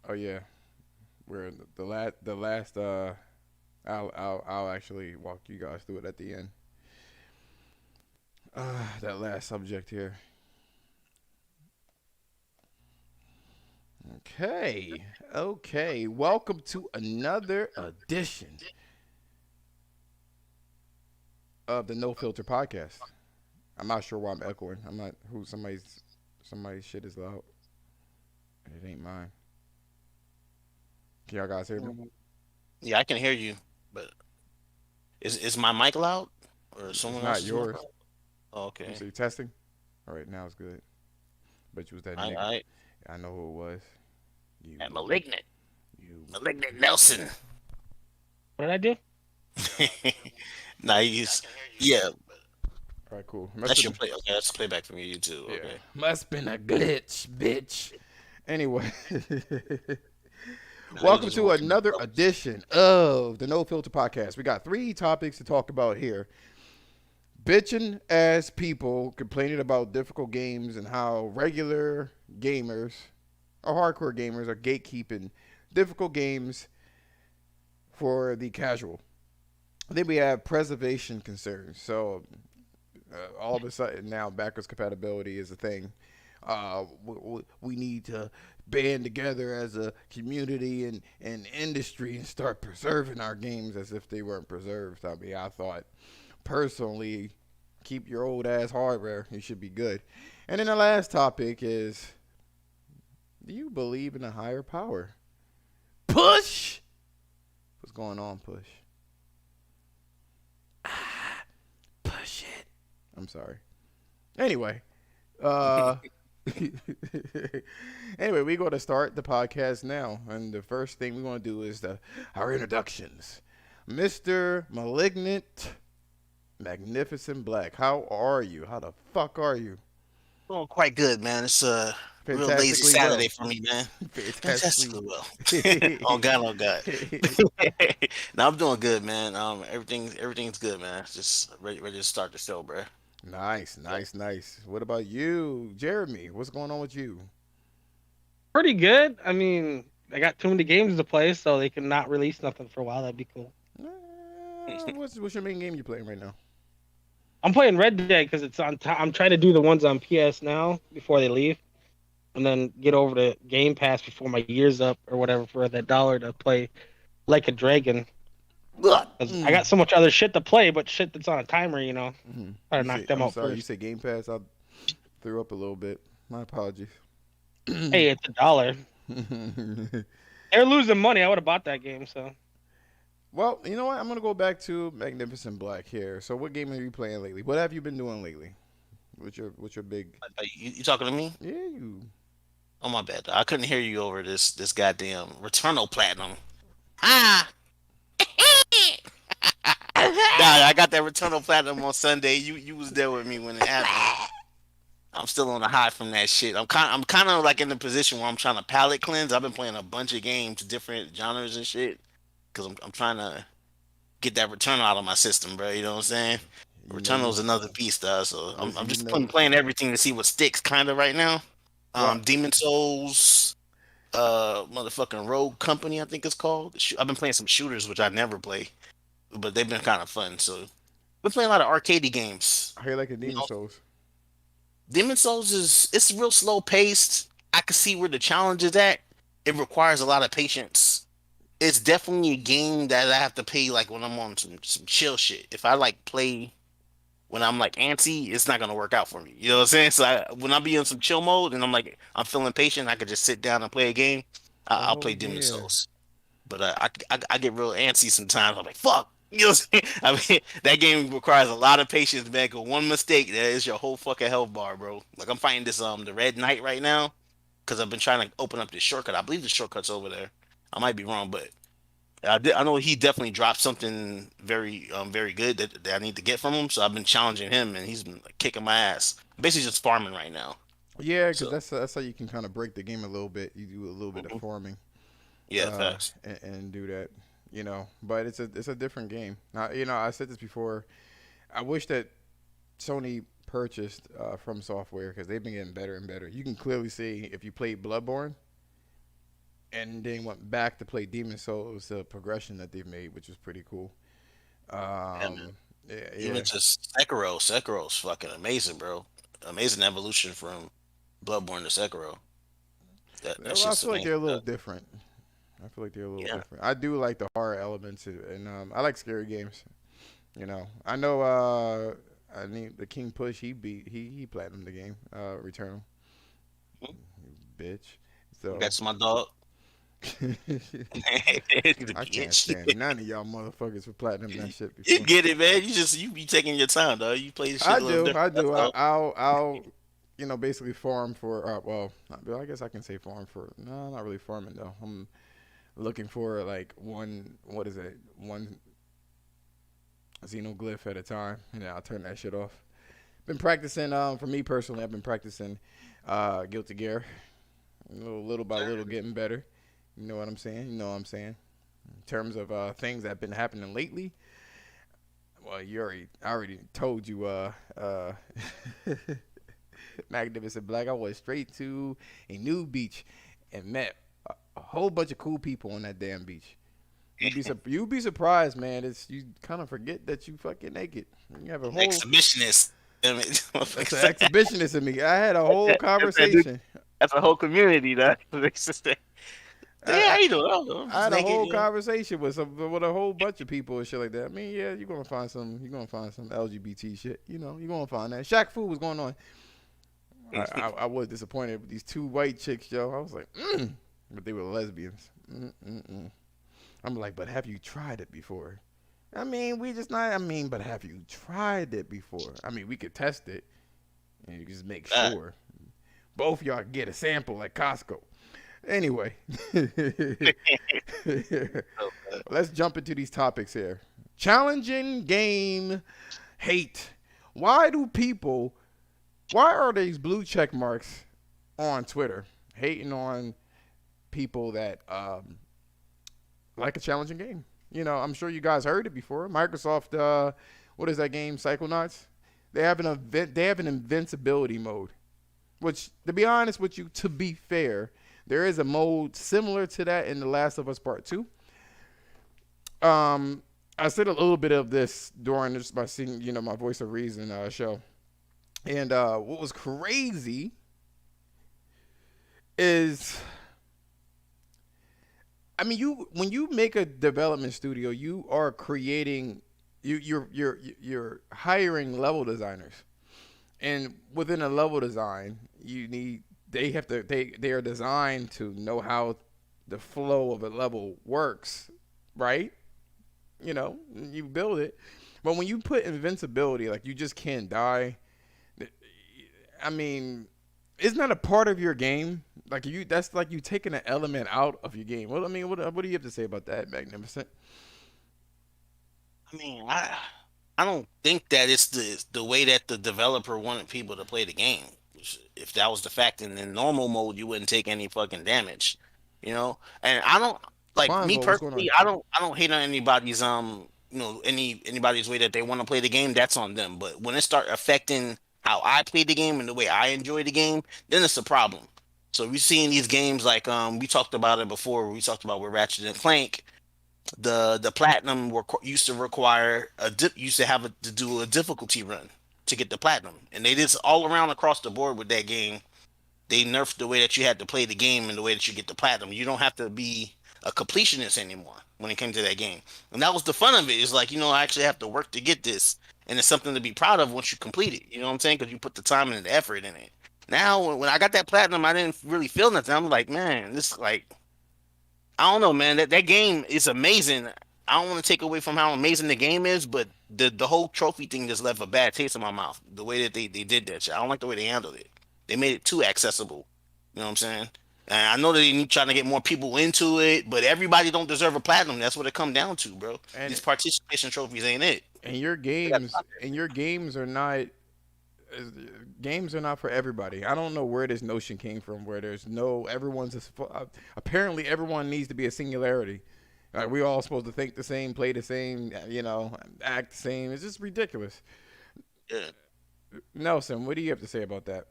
Oh yeah, we're the last. I'll actually walk you guys through it at the end. That last subject here. Okay, okay. Welcome to another edition of the No Filter Podcast. I'm not sure why I'm echoing. I'm not who somebody's shit is loud. It ain't mine. Can y'all guys hear me? Mm. Yeah, I can hear you, but is my mic loud or It's someone not else's mic yours. loud? Oh, You okay. say testing. All right, now it's good. But you was that nigga. I I know who it was. You, at malignant, you. malignant Nelson. What did I do? Nah, he's yeah. All right, cool. Must That's have your been. play. Okay, that's playback from your YouTube. Yeah, Okay. must been a glitch, bitch. Anyway, Now you welcome just to walking. another edition of the No Filter Podcast. We got three topics to talk about here. Bitching ass people complaining about difficult games and how regular gamers or hardcore gamers are gatekeeping difficult games for the casual. Then we have preservation concerns. So all of a sudden now backwards compatibility is a thing. We need to band together as a community and industry and start preserving our games as if they weren't preserved. I mean, I thought personally, keep your old ass hardware. You should be good. And then the last topic is, do you believe in a higher power? Push. What's going on, Push? Push it. I'm sorry. Anyway, uh, anyway, we're going to start the podcast now, and the first thing we're going to do is our introductions. Mr. Malignant, Magnificent Black, how are you? How the fuck are you? Doing quite good, man. It's a real lazy Fantastically Saturday well. for me, man. Fantastically. Fantastically well. Oh God, oh God. Now I'm doing good, man. Everything's good, man. Just ready to start the show, bro. Nice, Yeah. nice, nice. What about you, Jeremy? What's going on with you? Pretty good. I mean, I got too many games to play, so they can not release nothing for a while. That'd be cool. What's your main game you playing right now? I'm playing Red Dead because it's on. I'm trying to do the ones on PS now before they leave, and then get over to Game Pass before my year's up or whatever for that dollar to play like a dragon. Ugh. Because I Mm. got so much other shit to play, but shit that's on a timer, you know. Hmm. Try to You knock say them I'm out sorry. You first. say Game Pass. I threw up a little bit. My apologies. Hey, it's a dollar. They're losing money. I would have bought that game. So Well, you know what? I'm gonna go back to Magnificent Black here. So, what game have you playing lately? What have you been doing lately? What's your big? You talking to me? Yeah, you. Oh my bad. I couldn't hear you over this goddamn Returnal Platinum. Ah. Nah, I got that Returnal Platinum on Sunday. You was there with me when it happened. I'm still on the high from that shit. I'm kind of like in the position where I'm trying to palate cleanse. I've been playing a bunch of games, different genres and shit, because I'm trying to get that Returnal out of my system, bro. You know what I'm saying? You know Returnal's you. another beast, so I'm Listen, you just know. playing everything to see what sticks, kind of right now. Well, Demon Souls, motherfucking Rogue Company, I think it's called. I've been playing some shooters, which I never play, but they've been kind of fun. So, been playing a lot of arcadey games. I hear like a You Demon know, Souls. Demon Souls is it's real slow paced. I can see where the challenge is at. It requires a lot of patience. It's definitely a game that I have to play like when I'm on some chill shit. If I like play when I'm like antsy, it's not gonna work out for me. You know what I'm saying? So when I be in some chill mode and I'm feeling patient, I could just sit down and play a game. I'll Oh play Demon yeah. Souls. But I get real antsy sometimes. I'm like, fuck. You know what I'm saying? I mean, that game requires a lot of patience, man. 'Cause one mistake, that is your whole fucking health bar, bro. Like I'm fighting this the Red Knight right now, because I've been trying to open up this shortcut. I believe the shortcut's over there. I might be wrong, but I know he definitely dropped something very good that I need to get from him. So I've been challenging him, and he's been like kicking my ass. Basically, just farming right now. Yeah, because So that's how you can kind of break the game a little bit. You do a little bit of mhm. farming, Yeah, facts. and do that. But it's a different game. Now, I said this before. I wish that Sony purchased From Software because they've been getting better and better. You can clearly see if you played Bloodborne and then went back to play Demon Souls. The progression that they've made, which is pretty cool. Yeah, man. Yeah, Even yeah. just Sekiro. Sekiro's fucking amazing, bro. Amazing evolution from Bloodborne to Sekiro. That Well, I shit's feel like amazing. they're a little different. I feel like they're a little Yeah. different. I do like the horror elements, and I like scary games. You know, I know. I need the King Push. He platinum the game. Returnal, bitch. So That's my dog. The I can't bitch. stand none of y'all motherfuckers for platinum that shit You before. get it, man. You be taking your time, dog. You play the shit I a little do. different. I That's do. all. I'll basically farm for. Well, I guess I can say farm for. No, not really farming though. I'm looking for like one. What is it? One xenoglyph at a time, and then I'll turn that shit off. Been practicing. For me personally, I've been practicing Guilty Gear, little by little, getting better. You know what I'm saying? You know what I'm saying? In terms of things that have been happening lately, well, I already told you. Magnificent Black. I went straight to a new beach and met a whole bunch of cool people on that damn beach. You'd be surprised, man. It's you kind of forget that you fucking naked. You have a whole Exhibitionist. Damn it. That's an exhibitionist in me. I had a whole That's that dude. conversation. That's a whole community that exists there. Yeah, I, how you doing? I don't know. I'm I just had a naked, whole you know. conversation with a whole bunch of people and shit like that. I mean, yeah, you're gonna find some LGBT shit. You know, you're gonna find that. Shaq Fu was going on. I was disappointed with these two white chicks, yo. I was like, but they were lesbians. Mm-mm-mm. I'm like, but have you tried it before? I mean, we just not. I mean, but have you tried it before? I mean, we could test it and you just make Uh, sure. Both y'all get a sample at Costco. Anyway, let's jump into these topics here. Challenging game hate. Why do people? Why are these blue check marks on Twitter hating on people that like a challenging game? You know, I'm sure you guys heard it before. Microsoft, what is that game? Psychonauts. They have an event. They have an invincibility mode. Which, to be honest with you, to be fair, there is a mode similar to that in The Last of Us Part Two. I said a little bit of this during this my singing, my Voice of Reason show, and what was crazy is, I mean, you when you make a development studio, you are creating, you're hiring level designers, and within a level design, you need they are designed to know how the flow of a level works, right? You build it, but when you put invincibility, like you just can't die. I mean, isn't that a part of your game? Like that's like you taking an element out of your game. Well, I mean, what do you have to say about that, Magnificent? I mean, I don't think that it's the way that the developer wanted people to play the game. If that was the fact, in normal mode, you wouldn't take any fucking damage, you know. And I don't like me Fonzo, what's going on? personally. I don't hate on anybody's anybody's way that they want to play the game. That's on them. But when it start affecting how I play the game and the way I enjoy the game, then it's a problem. So we've seen these games like we talked about it before. We talked about with Ratchet and Clank, the platinum used to require used to have to do a difficulty run to get the platinum, and they did this all around across the board with that game. They nerfed the way that you had to play the game and the way that you get the platinum. You don't have to be a completionist anymore when it came to that game, and that was the fun of it. It's like, I actually have to work to get this, and it's something to be proud of once you complete it. You know what I'm saying? Because you put the time and the effort in it. Now, when I got that platinum, I didn't really feel nothing. I'm like, man, this like I don't know, man. That game is amazing. I don't want to take away from how amazing the game is, but the whole trophy thing just left a bad taste in my mouth. The way that they did that shit, I don't like the way they handled it. They made it too accessible. You know what I'm saying? And I know that they need trying to get more people into it, but everybody don't deserve a platinum. That's what it come down to, bro. And These participation trophies ain't it. and your They got games and your games are not for everybody. I don't know where this notion came from, where there's no everyone's apparently everyone needs to be a singularity. Like we all supposed to think the same, play the same, act the same. It's just ridiculous. yeah. Nelson, what do you have to say about that?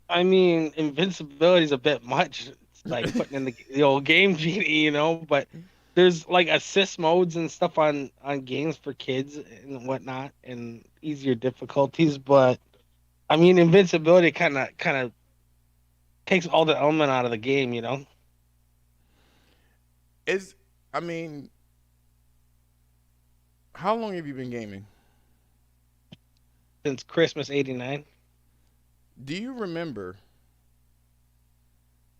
I mean, invincibility is a bit much. like putting in the old game genie, but there's like assist modes and stuff on games for kids and whatnot and easier difficulties. But I mean, invincibility kind of takes all the element out of the game, Is I mean, how long have you been gaming? since Christmas '89. Do you remember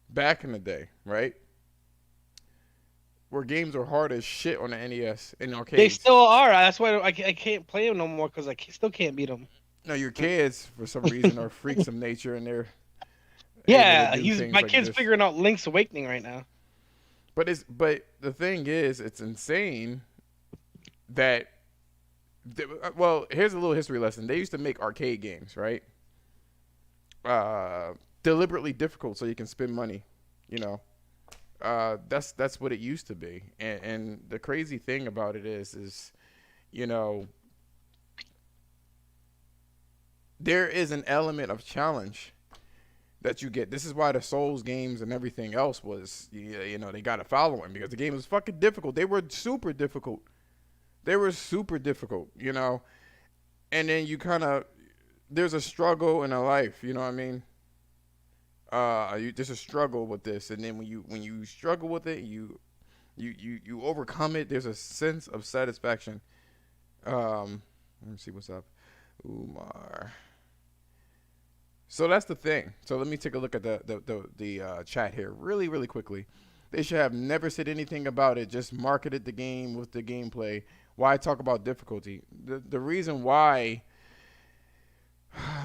back in the day, right? Where games were hard as shit on the NES in They arcades. still are. That's why I can't play them no more because still can't beat them. No, your kids for some reason are freaks of nature and they're able to Yeah, do he's things my like kid's this. figuring out Link's Awakening right now. But the thing is, it's insane that well, here's a little history lesson. They used to make arcade games, right? Deliberately difficult so you can spend money. You know, that's what it used to be. And the crazy thing about it is you know, there is an element of challenge that you get. This is why the Souls games and everything else was, they got a following because the game was fucking difficult. They were super difficult. They were super difficult, And then you kind of, there's a struggle in a life, you know what I mean? There's a struggle with this, and then when you struggle with it, you overcome it. There's a sense of satisfaction. Let me see what's up, Umar. So that's the thing. So let me take a look at the chat here really really quickly. They should have never said anything about it. Just marketed the game with the gameplay. Why talk about difficulty? The reason why,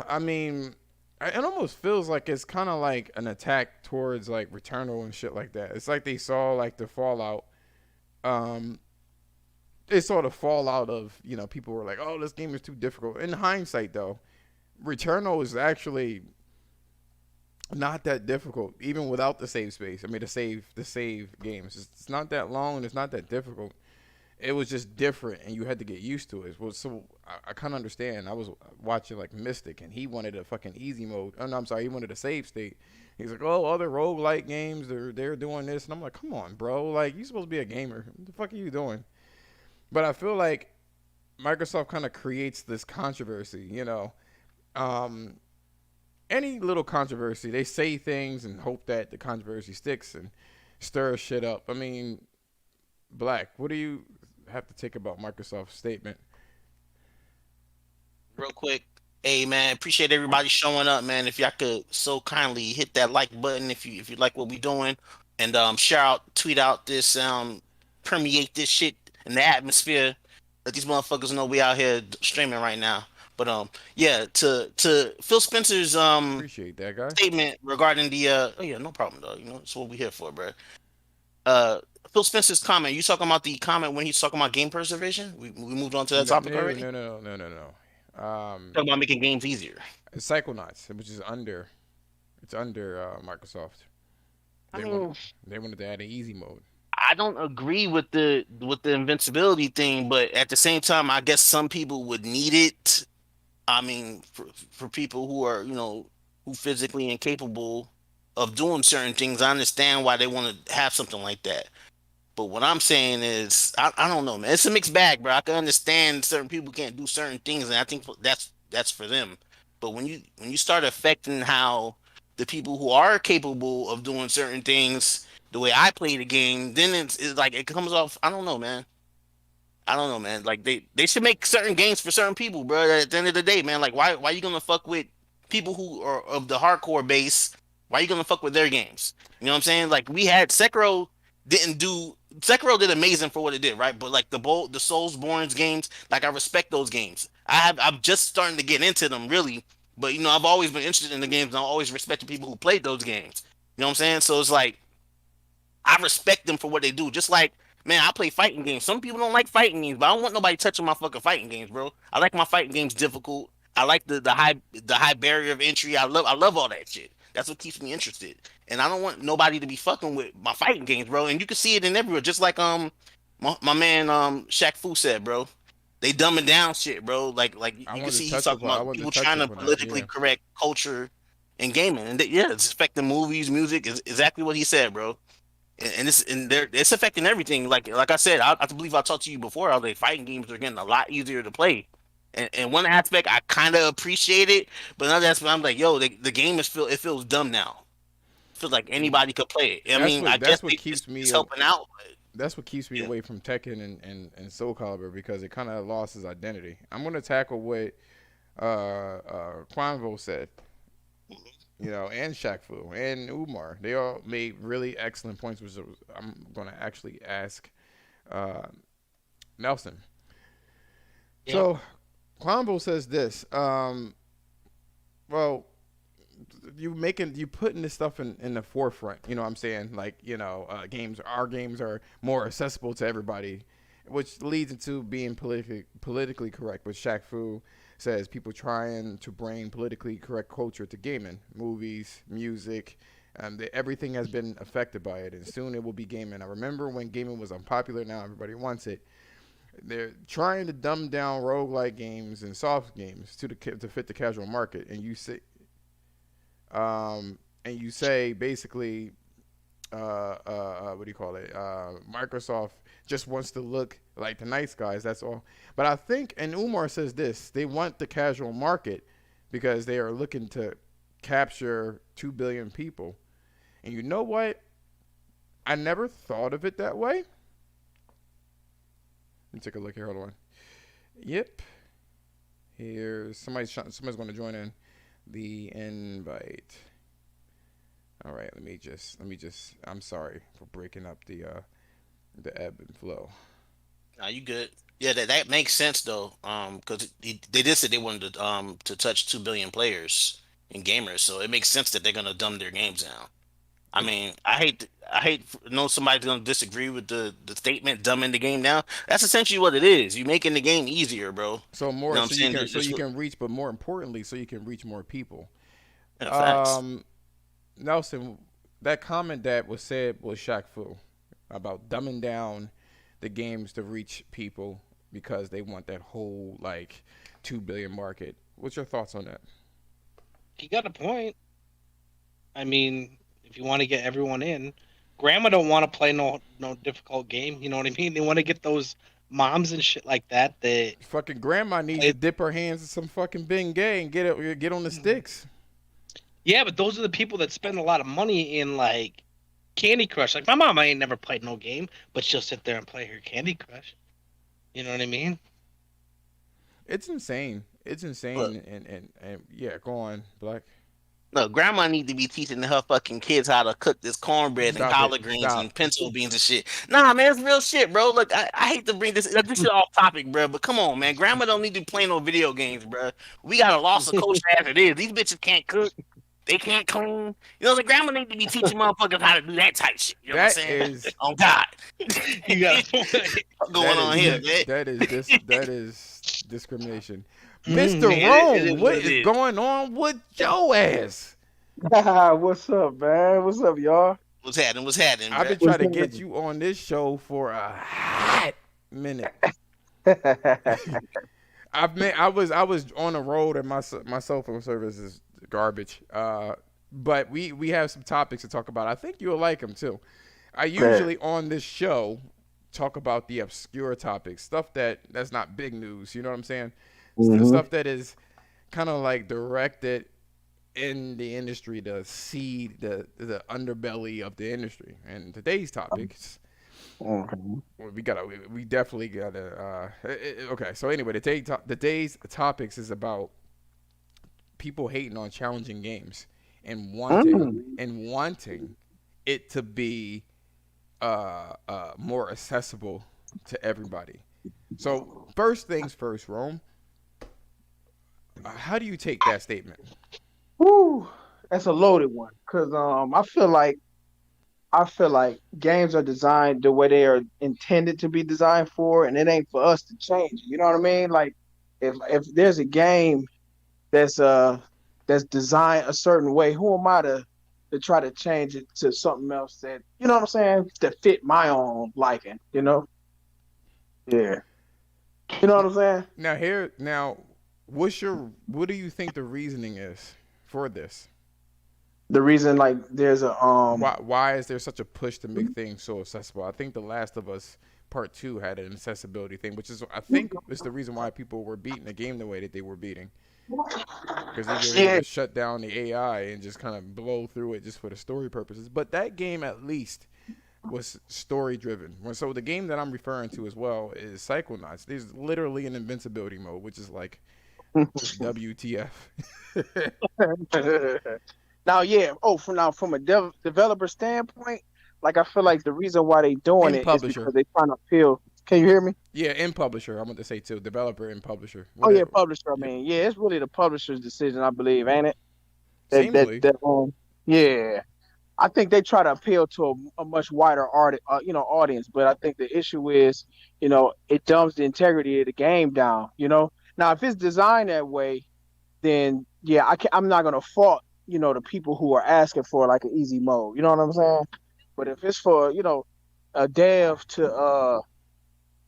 I mean, it almost feels like it's kind of like an attack towards like Returnal and shit like that. It's like they saw like the fallout. Um, they saw the fallout of people were like, oh, this game is too difficult. In hindsight, though, Returnal is actually not that difficult, even without the save space. I mean, the save games. It's not that long and it's not that difficult. It was just different, and you had to get used to it. Well, so I kind of understand. I was watching like Mystic, and he wanted a fucking easy mode. Oh no, I'm sorry, he wanted a save state. He's like, oh, other roguelike games, they're doing this, and I'm like, come on, bro. Like, you supposed to be a gamer. What the fuck are you doing? But I feel like Microsoft kind of creates this controversy. Um, any little controversy, they say things and hope that the controversy sticks and stirs shit up. I mean, Black, what do you have to take about Microsoft's statement? Real quick, hey man, appreciate everybody showing up, man. If y'all could so kindly hit that like button if you like what we doing, and share out, tweet out this, permeate this shit in the atmosphere. Let these motherfuckers know we out here streaming right now. But yeah, to Phil Spencer's Appreciate that, guy. statement regarding the oh yeah, no problem though. That's what we here for, bro. Uh, Phil Spencer's comment. You talking about the comment when he's talking about game preservation? We moved on to that No, topic no, already. no, no, no, no, no. Talking about making games easier. Psychonauts, which is under, it's under Microsoft. I They want mean, they wanted to add an easy mode. I don't agree with the invincibility thing, but at the same time, I guess some people would need it. I mean, for people who are who physically incapable of doing certain things, I understand why they want to have something like that. But what I'm saying is, I don't know, man. It's a mixed bag, bro. I can understand certain people can't do certain things, and I think that's for them. But when you start affecting how the people who are capable of doing certain things, the way I play the game, then it's like it comes off. I don't know, man. I don't know, man. Like they should make certain games for certain people, bro. At the end of the day, man, like why you gonna fuck with people who are of the hardcore base? Why you gonna fuck with their games? You know what I'm saying? Like we had Sekiro did amazing for what it did, right? But like the Soulsborne's games, like I respect those games. I'm just starting to get into them really, but I've always been interested in the games and I always respected people who played those games. You know what I'm saying? So it's like I respect them for what they do. Just like, man, I play fighting games. Some people don't like fighting games, but I don't want nobody touching my fucking fighting games, bro. I like my fighting games difficult. I like the high barrier of entry. I love all that shit. That's what keeps me interested. And I don't want nobody to be fucking with my fighting games, bro. And you can see it in everywhere. Just like my man Shaq Fu said, bro. They dumbing down shit, bro. Like I you can wanted to see he's touch talking upon. I about wanted people to touch trying to upon that. politically Yeah. correct culture in gaming, and yeah, it's affecting movies, music. Is exactly what he said, bro. It's affecting everything. Like I said, I believe I talked to you before. I was like, fighting games are getting a lot easier to play. And one aspect I kind of appreciate it, but another aspect I'm like, yo, the game it feels dumb now. It feels like anybody could play it. I That's mean, I what guess that's what keeps it's me helping out. But that's what keeps me yeah, away from Tekken and Soul Calibur because it kind of lost his identity. I'm gonna tackle what Quanvo said, and Shaq Fu and Umar. They all made really excellent points, which I'm gonna actually ask uh, Nelson. Yep. So Quanvo says this. Well, you putting this stuff in the forefront. You know what I'm saying? Like our games are more accessible to everybody, which leads into being politically correct. Which Shaq Fu says people trying to bring politically correct culture to gaming, movies, music. Everything has been affected by it, and soon it will be gaming. I remember when gaming was unpopular. Now everybody wants it. They're trying to dumb down roguelike games and soft games to fit the casual market, and you say basically, what do you call it? Microsoft just wants to look like the nice guys. That's all. But I think, and Umar says this: they want the casual market because they are looking to capture 2 billion people. And you know what? I never thought of it that way. Let me take a look here. Hold on. Yep. Here's somebody's going to join in the invite. All right, let me just I'm sorry for breaking up the ebb and flow. nah, you good. Yeah, that makes sense though. Because they did say they wanted to touch 2 billion players and gamers, so it makes sense that they're gonna dumb their games down. I It, mean, I hate know somebody's gonna disagree with the statement dumbing the game down. That's essentially what it is. You making the game easier, bro. so You know more what I'm so you saying? can so you can reach, but more importantly, so you can reach more people. Yeah, facts. Um Nelson, that comment that was said was Shaq Fu about dumbing down the games to reach people because they want that whole like 2 billion market. What's your thoughts on that? He got a point. I mean, if you want to get everyone in, grandma don't want to play no difficult game. You know what I mean? They want to get those moms and shit like that. They Fucking grandma needs to play. dip her hands in some fucking Bengay and get on the sticks. Yeah, but those are the people that spend a lot of money in like Candy Crush. Like my mom, I ain't never played no game, but she'll sit there and play her Candy Crush. You know what I mean? It's insane. It's Look, insane. And yeah, go on, Black. look, grandma need to be teaching her fucking kids how to cook this cornbread and Stop it. collard greens Stop. and pinto beans and shit. Nah, man, it's real shit, bro. Look, I hate to bring this shit off topic, bro, but come on, man. Grandma don't need to play no video games, bro. We got a loss of culture as it is. These bitches can't cook. They can't clean. You know, the grandma need to be teaching motherfuckers how to do that type shit. You know what I'm That saying? is Oh God. You got a point. What's going that on is here, man? that is discrimination. Mr. It Rome, is what what it is is. going on with your ass? What's up, man? What's up, y'all? What's happening, I've bro? been trying What's to get happening? you on this show for a hot minute. I was on the road and my cell phone service is garbage. But we have some topics to talk about. I think you'll like them too. I Man. usually on this show talk about the obscure topics, stuff that's not big news. You know what I'm saying? Hmm. Stuff that is kind of like directed in the industry to seed the underbelly of the industry. And today's topics, Hmm. we definitely gotta. Okay, so anyway, today's topics is about people hating on challenging games and wanting it to be more accessible to everybody. So first things first, Rome. How do you take that statement? Woo, that's a loaded one. Cause I feel like games are designed the way they are intended to be designed for, and it ain't for us to change it. You know what I mean? Like if there's a game that's uh that's designed a certain way, who am I to try to change it to something else that you know what I'm saying that fit my own liking? You know? Yeah. You know what I'm saying? Now, what do you think the reasoning is for this? The reason like there's a Why is there such a push to make things so accessible? I think The Last of Us Part Two had an accessibility thing, which is I think is the reason why people were beating the game the way that they were beating, because they were able yeah. to shut down the AI and just kind of blow through it just for the story purposes. But that game at least was story driven. So the game that I'm referring to as well is Psychonauts. There's literally an invincibility mode, which is like WTF. Now, yeah. Oh, from a developer standpoint, like I feel like the reason why they doing In it is publisher. because they trying to appeal. Can you hear me? Yeah, in publisher. I want to say too. Developer and publisher. Oh What yeah, it, publisher. I yeah. mean, yeah, it's really the publisher's decision, I believe, ain't it? That that Seemingly. that yeah. I think they try to appeal to a much wider audience, but I think the issue is, it dumbs the integrity of the game down. Now if it's designed that way, then yeah, I'm not gonna fault the people who are asking for like an easy mode. You know what I'm saying? But if it's for a dev to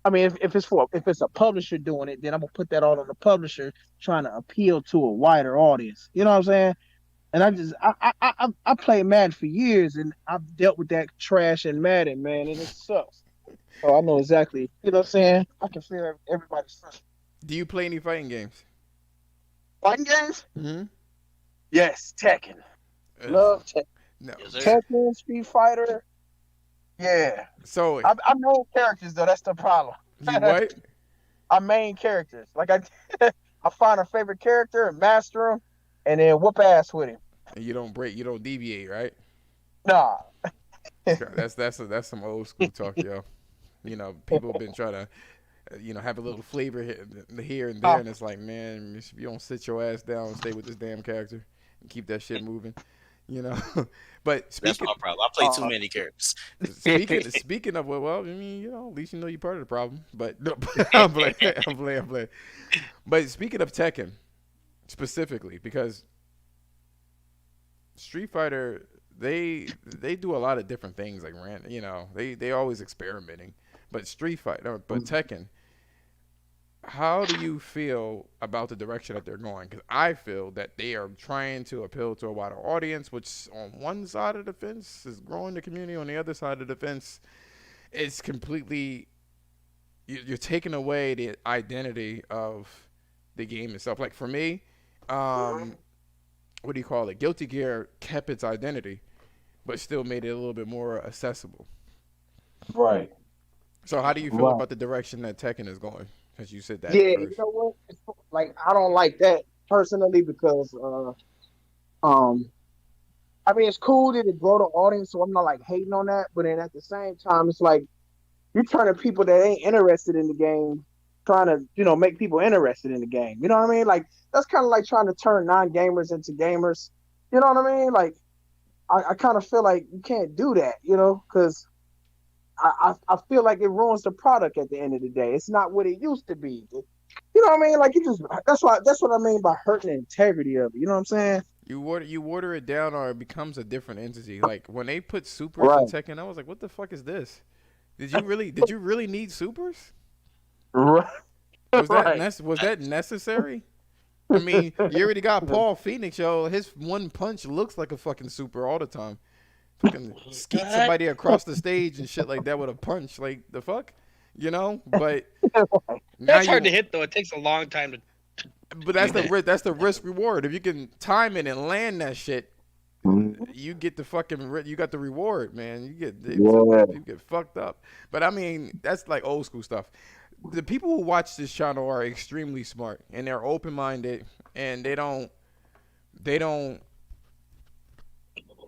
I mean if it's a publisher doing it, then I'm gonna put that all on the publisher trying to appeal to a wider audience. You know what I'm saying? And I played Madden for years, and I've dealt with that trash in Madden, man, and it sucks. So I know exactly. You know what I'm saying? I can feel everybody's frustration. Do you play any fighting games? Fighting games? Mm-hmm. Yes, Tekken. Love Tekken. No. Yes, sir. Tekken, Street Fighter. Yeah. So I main characters though. That's the problem. you what? I main characters. Like I, I find a favorite character and master him, and then whoop ass with him. You don't break. You don't deviate, right? Nah. That's some old school talk, yo. People have been trying to, have a little flavor here and there, and it's like, man, if you don't sit your ass down and stay with this damn character and keep that shit moving, you know. But That's my problem. I play too many characters. speaking of well, I mean, at least you know you're part of the problem. But no, I'm playing, I'm playing. But speaking of Tekken specifically, because Street Fighter, they do a lot of different things. Like they always experimenting. But Tekken, how do you feel about the direction that they're going? Because I feel that they are trying to appeal to a wider audience, which on one side of the fence is growing the community. On the other side of the fence, it's completely you're taking away the identity of the game itself. Like for me, what do you call it? Guilty Gear kept its identity, but still made it a little bit more accessible. Right. So how do you feel Right. about the direction that Tekken is going? Because you said that Yeah, you first. know what? Like I don't like that personally because um I mean it's cool that it grow the audience, so I'm not like hating on that, but then at the same time it's like you're turning people that ain't interested in the game, trying to, make people interested in the game. You know what I mean? Like that's kind of like trying to turn non-gamers into gamers. You know what I mean? Like I kind of feel like you can't do that, because I feel like it ruins the product at the end of the day. It's not what it used to be. You know what I mean? Like that's what I mean by hurting the integrity of it. You know what I'm saying? You water it down, or it becomes a different entity. Like when they put supers in Right. Tekken, I was like, what the fuck is this? Did you really need supers? Right. Was that Right. was that necessary? I mean, you already got Paul Phoenix, yo. His one punch looks like a fucking super all the time. Fucking skeet somebody across the stage and shit like that with a punch. Like the fuck, But now That's hard to hit though. It takes a long time to. But that's the risk reward. If you can time it and land that shit, you get you got the reward, man. Yeah. You get fucked up. But I mean, that's like old school stuff. The people who watch this channel are extremely smart and they're open minded, and they don't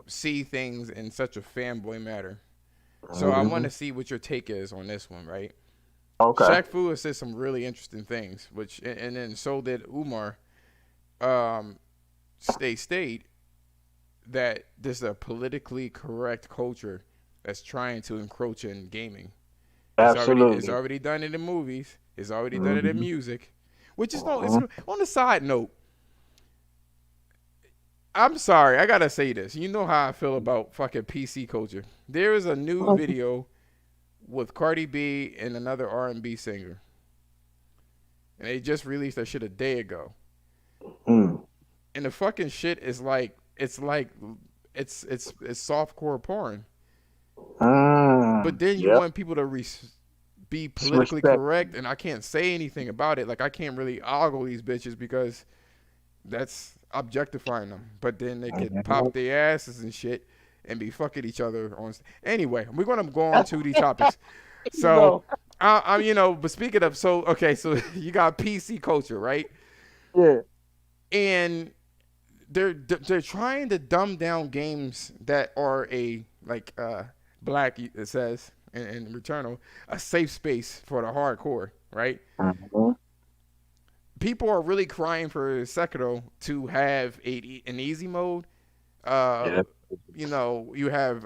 see things in such a fanboy manner. So I want to see what your take is on this one, right? Okay. Shaq Fu has said some really interesting things, and then so did Umar. They state that this is a politically correct culture that's trying to encroach in gaming. Absolutely. It's already done it in movies. It's already done it in music, which is no. It's, on a side note, I'm sorry, I gotta say this. You know how I feel about fucking PC culture. There is a new video with Cardi B and another R&B singer, and they just released that shit a day ago. Mm. And the fucking shit is like it's like it's softcore porn. But Mm, then you yep. want people to be politically Respect. correct, and I can't say anything about it. Like I can't really ogle these bitches because that's objectifying them. But then they could pop their asses and shit and be fucking each other on. Anyway, we're gonna go on to these topics. You So, go. but speaking of, so okay, so you got PC culture, right? Yeah. And they're trying to dumb down games that are a like black, it says in Returnal, a safe space for the hardcore, right? Mhm. People are really crying for Sekiro to have an easy mode. Uh, Yeah. you have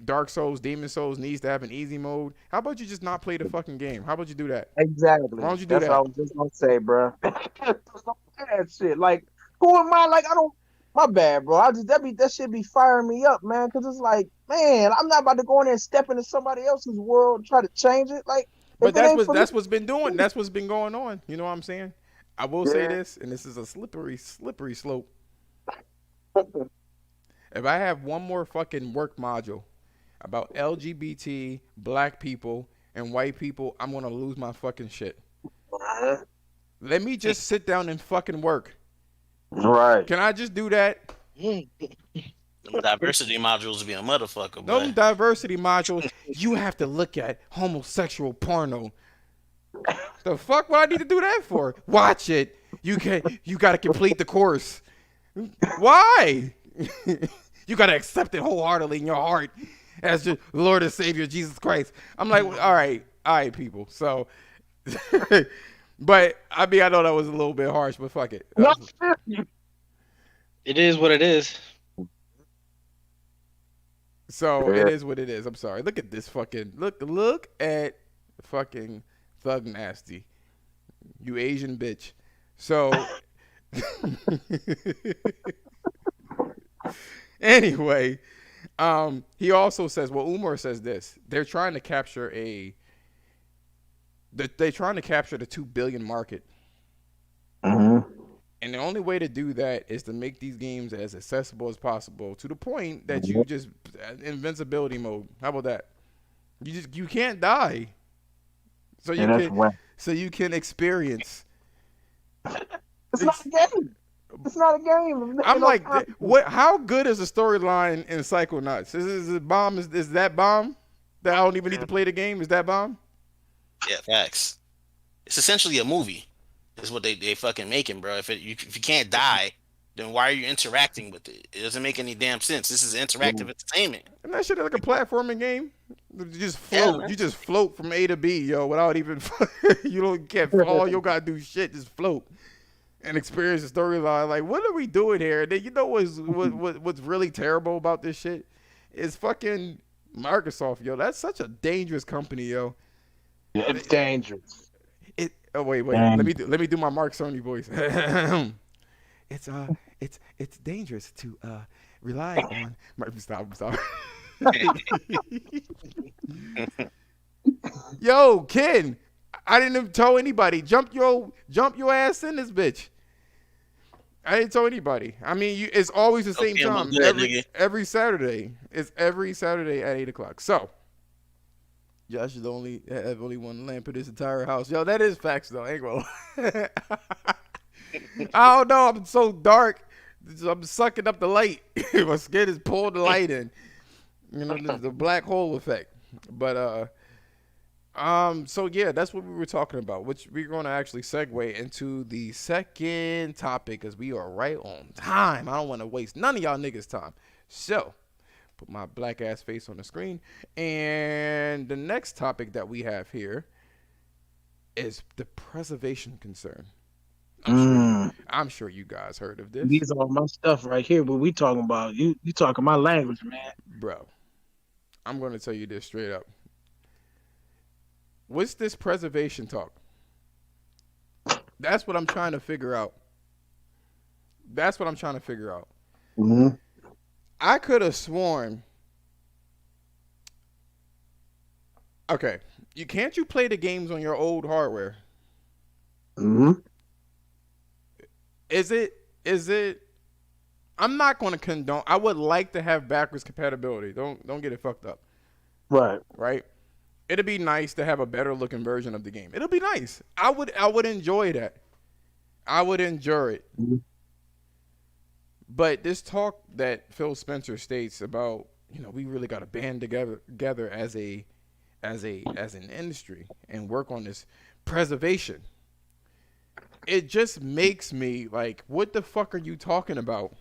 Dark Souls, Demon Souls needs to have an easy mode. How about you just not play the fucking game? How about you do that? Why Exactly. don't you do That's what I that? was just gonna say, bro. That shit. Like, who am I? Like, I don't. My bad, bro. I just that shit be firing me up, man. Cause it's like, man, I'm not about to go in there and step into somebody else's world and try to change it. Like, But if it ain't for me, that's what's been doing. That's what's been going on. You know what I'm saying? I will say yeah. this, and this is a slippery slope. If I have one more fucking work module about LGBT, black people, and white people, I'm gonna lose my fucking shit. Let me just sit down and fucking work. Right. Can I just do that? Them diversity modules be a motherfucker, No boy. diversity modules. You have to look at homosexual porno. The fuck would I need to do that for? Watch it. You gotta complete the course. Why? You gotta accept it wholeheartedly in your heart as your Lord and Savior Jesus Christ. I'm like, all right, people. So, but I mean, I know that was a little bit harsh, but fuck it. No, It is what it is. So yeah. it is what it is. I'm sorry. Look at this fucking look at fucking Thug Nasty. You Asian bitch. So anyway, he also says, well, Umar says this. They're trying to capture they're trying to capture the 2 billion market. Mhm. And the only way to do that is to make these games as accessible as possible to the point that you just invincibility mode. How about that? You can't die. So Yeah, that's whack. you can experience. It's not a game. It's not a game. I'm like, what? How good is the storyline in Psychonauts? Is it bomb? Is that bomb? That I don't even need to play the game. Is that bomb? Yeah, facts. It's essentially a movie. Is what they fucking making, bro. If you can't die, then why are you interacting with it? It doesn't make any damn sense. This is interactive entertainment. And that shit like a platforming game. You just Yeah, float. man. You just float from A to B, yo, without even. You don't get all you gotta do shit. Just float and experience the storyline. Like, what are we doing here? And then you know what's really terrible about this shit is fucking Microsoft, yo. That's such a dangerous company, yo. It's dangerous. Oh wait. Dang. Let me do my Mark Sony voice. It's dangerous to rely on. Stop. Yo, Ken, I didn't even tell anybody. Jump your ass in this bitch. I didn't tell anybody. I mean, it's always the same Okay, well, time. good, nigga. Every Saturday. It's every Saturday at 8:00. So, Josh is the only have only one lamp in this entire house. Yo, that is facts though. I ain't gonna lie. I don't know. I'm so dark. I'm sucking up the light. My skin is pulling the light in. You know, the black hole effect. But so yeah, that's what we were talking about. Which we're gonna actually segue into the second topic because we are right on time. I don't want to waste none of y'all niggas' time. So. Put my black ass face on the screen. And the next topic that we have here is the preservation concern. I'm sure you guys heard of this. These are my stuff right here. But we talking about you talking my language, man. Bro, I'm going to tell you this straight up. What's this preservation talk? That's what I'm trying to figure out. Mm-hmm. I could have sworn. Okay, can't you play the games on your old hardware? Mm-hmm. Is it I'm not going to condone. I would like to have backwards compatibility. Don't get it fucked up, Right. right? It'd be nice to have a better looking version of the game. It'll be nice. I would enjoy that. I would enjoy it. Mhm. But this talk that Phil Spencer states about, we really got to band together as an industry and work on this preservation. It just makes me like, what the fuck are you talking about?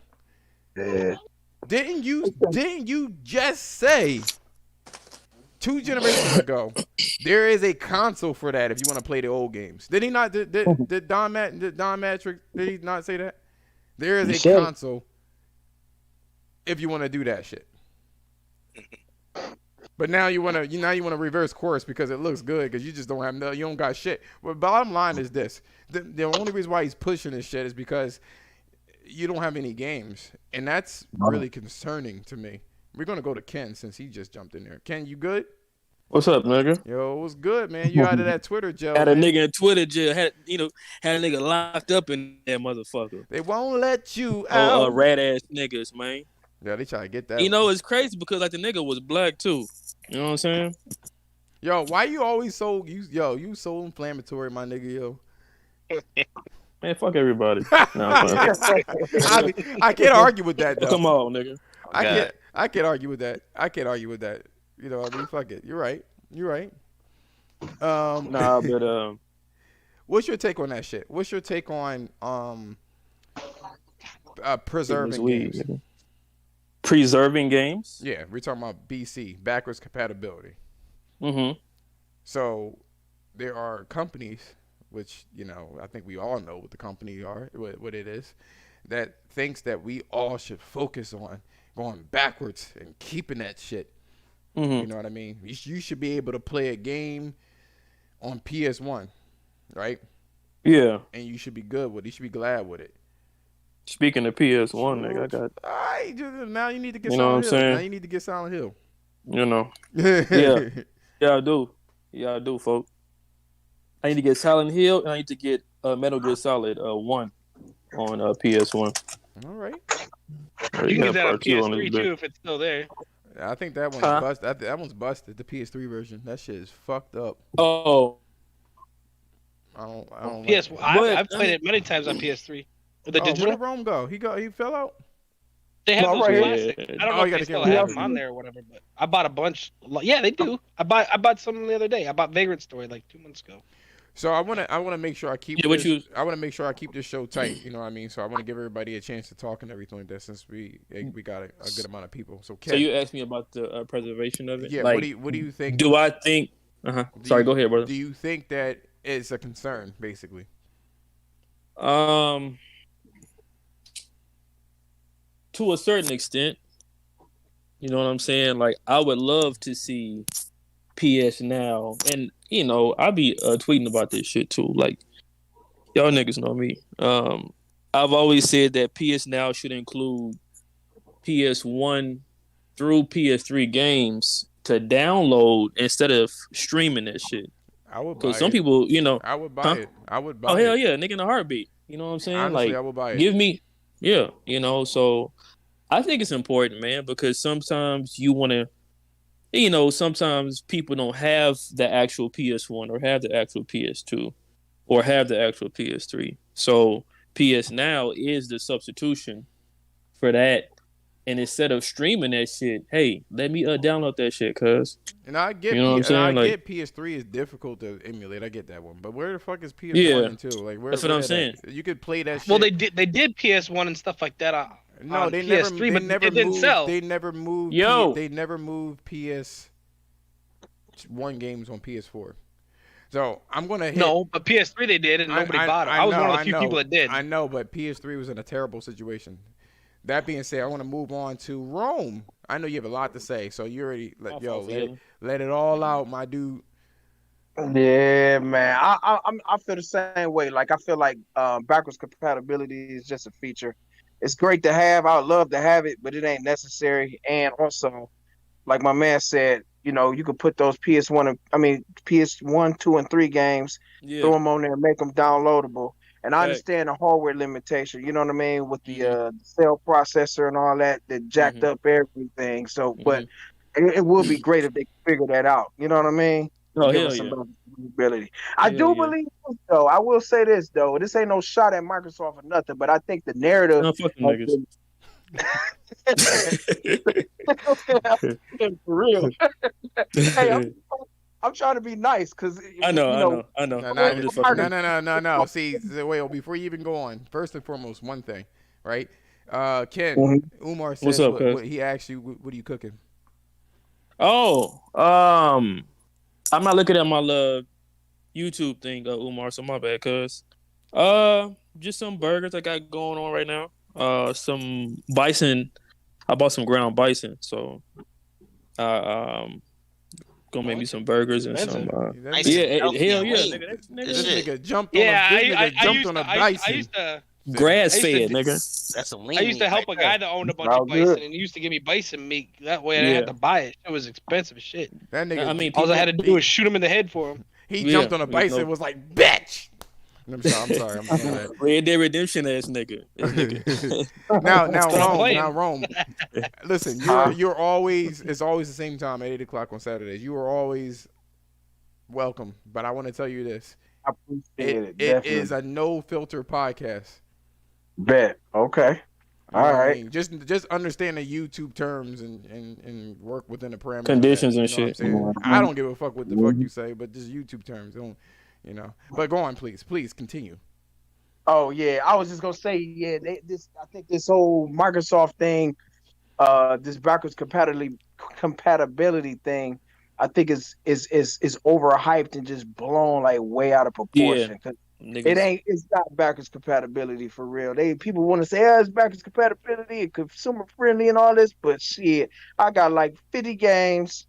Yeah. Didn't you just say 2 generations ago there is a console for that if you want to play the old games? Did he not? Did Don Matrix? Did he not say that? There is He a said it. console if you want to do that shit. But now you want to reverse course because it looks good because you just don't have you don't got shit. But bottom line is this: the only reason why he's pushing this shit is because you don't have any games, and that's really concerning to me. We're gonna go to Ken since he just jumped in there. Ken, you good? What's up, nigga? Yo, what's good, man? You out of that Twitter jail? Had a man. nigga in Twitter jail. Had a nigga locked up in that motherfucker. They won't let you Oh, out. rat ass niggas, man. Yeah, they try to get that. It's crazy because like the nigga was black too. You know what I'm saying? Yo, why you always you so inflammatory, my nigga, yo. Man, fuck everybody. No, I'm playing. I can't argue with that though. Come on, nigga. I can't argue with that. You know what I mean? Fuck it. You're right. Nah, but What's your take on that shit? What's your take on preserving games? nigga. Preserving games. Yeah, we're talking about BC, backwards compatibility. Mm-hmm. So there are companies, which I think we all know what the company are, what it is, that thinks that we all should focus on going backwards and keeping that shit. Mm-hmm. You know what I mean? You should be able to play a game on PS1, right? Yeah. And you should be good with it. You should be glad with it. Speaking of PS1, nigga, I got. All right, now you need to get You know Silent what I'm Hill. saying? Now you need to get Silent Hill. Yeah. Yeah, I do. Yeah, I do, folks. I need to get Silent Hill, and I need to get Metal Gear Solid 1 on PS1. All right. You can get that on part two this PS3 bitch. too if it's still there. I think that one's Huh? busted. That one's busted. The PS3 version. That shit is fucked up. Oh, I don't. PS, Like I've played it many times on PS3. The where digital, did Rome go? He fell out. they have No, those right classics. here. I don't Oh, know you if gotta they still get have them. them on there or whatever, but I bought a bunch. Yeah, they do. I bought some the other day. I bought Vagrant Story like 2 months ago. So I wanna make sure I keep. Yeah, what this, you- I wanna make sure I keep this show tight. You know what I mean? So I want to give everybody a chance to talk and everything like that since we got a good amount of people. So Ken, so you asked me about the preservation of it? yeah. Like, What do you think? do I think? do Sorry, you- go ahead, brother. Do you think that it's a concern, basically? To a certain extent, you know what I'm saying. Like, I would love to see PS Now, and I'll be tweeting about this shit too. Like, y'all niggas know me. I've always said that PS Now should include PS1 through PS3 games to download instead of streaming that shit. I would buy Because some it. people, I would buy Huh? it. I would buy oh hell it. yeah, nigga in a heartbeat. You know what I'm saying? Honestly, like, I would buy it. give me, yeah. So I think it's important, man, because sometimes you want to, sometimes people don't have the actual PS1 or have the actual PS2 or have the actual PS3. So PS Now is the substitution for that. And instead of streaming that shit, hey, let me download that shit, cuz. And I get, You know what I'm saying? Like- get PS3 is difficult to emulate. I get that one, but where the fuck is PS1 Yeah. and 2? Like, where? That's what where I'm that saying. at? You could play that shit. Well, they did PS1 and stuff like that No, on they PS3, never. but They never it didn't moved. sell. They never moved. Yo. They never moved PS1 games on PS4. So I'm gonna hit. No, but PS3 they did, and nobody bought them. I was one of the few people that did. I know, but PS3 was in a terrible situation. That being said, I want to move on to Rome. I know you have a lot to say, so you already let it all out, my dude. Yeah, man. I feel the same way. Like I feel like backwards compatibility is just a feature. It's great to have. I would love to have it, but it ain't necessary. And also, like my man said, you could put those PS1, 2, and 3 games, throw Yeah. them on there, and make them downloadable. And I Right. understand the hardware limitation, you know what I mean, with the Mhm. cell processor and all that jacked Mhm. up everything. So, but Mhm. it would be great if they could figure that out. You know what I mean? Oh Give hell us some yeah. better ability. I Hell do yeah. believe this, though. I will say this though. This ain't no shot at Microsoft or nothing, but I think the narrative No, fuck them has niggas. been for real. Hey, I'm trying to be nice because I know, you I know know, I know. No, I'm just fucking with no. See, wait. Before you even go on, first and foremost, one thing, right? Ken, Mhm. Umar you. What's said up, cuz? what he asked you. What are you cooking? Oh, I'm not looking at my YouTube thing, Umar. So my bad, cuz. Just some burgers I got going on right now. Some bison. I bought some ground bison, so gonna make me What? some burgers and some. Expensive. That Nice nigga, and healthy Hell and yeah, lean. nigga. Good this shit. nigga jumped on a Yeah, this nigga jumped on a I bison. used to Grass I used to fed, do, nigga. That's some I lean used to meat right help a there. guy that owned a bunch All of bison, good. and he used to give me bison meat. That way, I had Yeah, to buy it. It was expensive as shit. That I nigga, mean All I people. had to do was shoot him in the head for him. he Yeah, jumped on a you bison know, and was like, "Bitch." I'm sorry. My bad. Red Dead Redemption ass nigga. This nigga. now Stop Rome. playing. Listen, Huh? you're always it's always the same time at 8 o'clock on Saturdays. You are always welcome. But I want to tell you this: I appreciate it it. it is Definitely. a no filter podcast. Bet. Okay. You know All what I right. mean? Just understand the YouTube terms and work within the parameters of that. Conditions and You know what I'm shit. saying? I Mhm. don't give a fuck what the fuck Mhm. you say, but just YouTube terms. Don't But go on, please continue. Oh yeah, I was just gonna say yeah. I think this whole Microsoft thing, this backwards compatibility thing, I think is overhyped and just blown like way out of Yeah, proportion. niggas. It's not backwards compatibility for real. People want to say, oh, it's backwards compatibility and consumer friendly and all this, but shit, I got like 50 games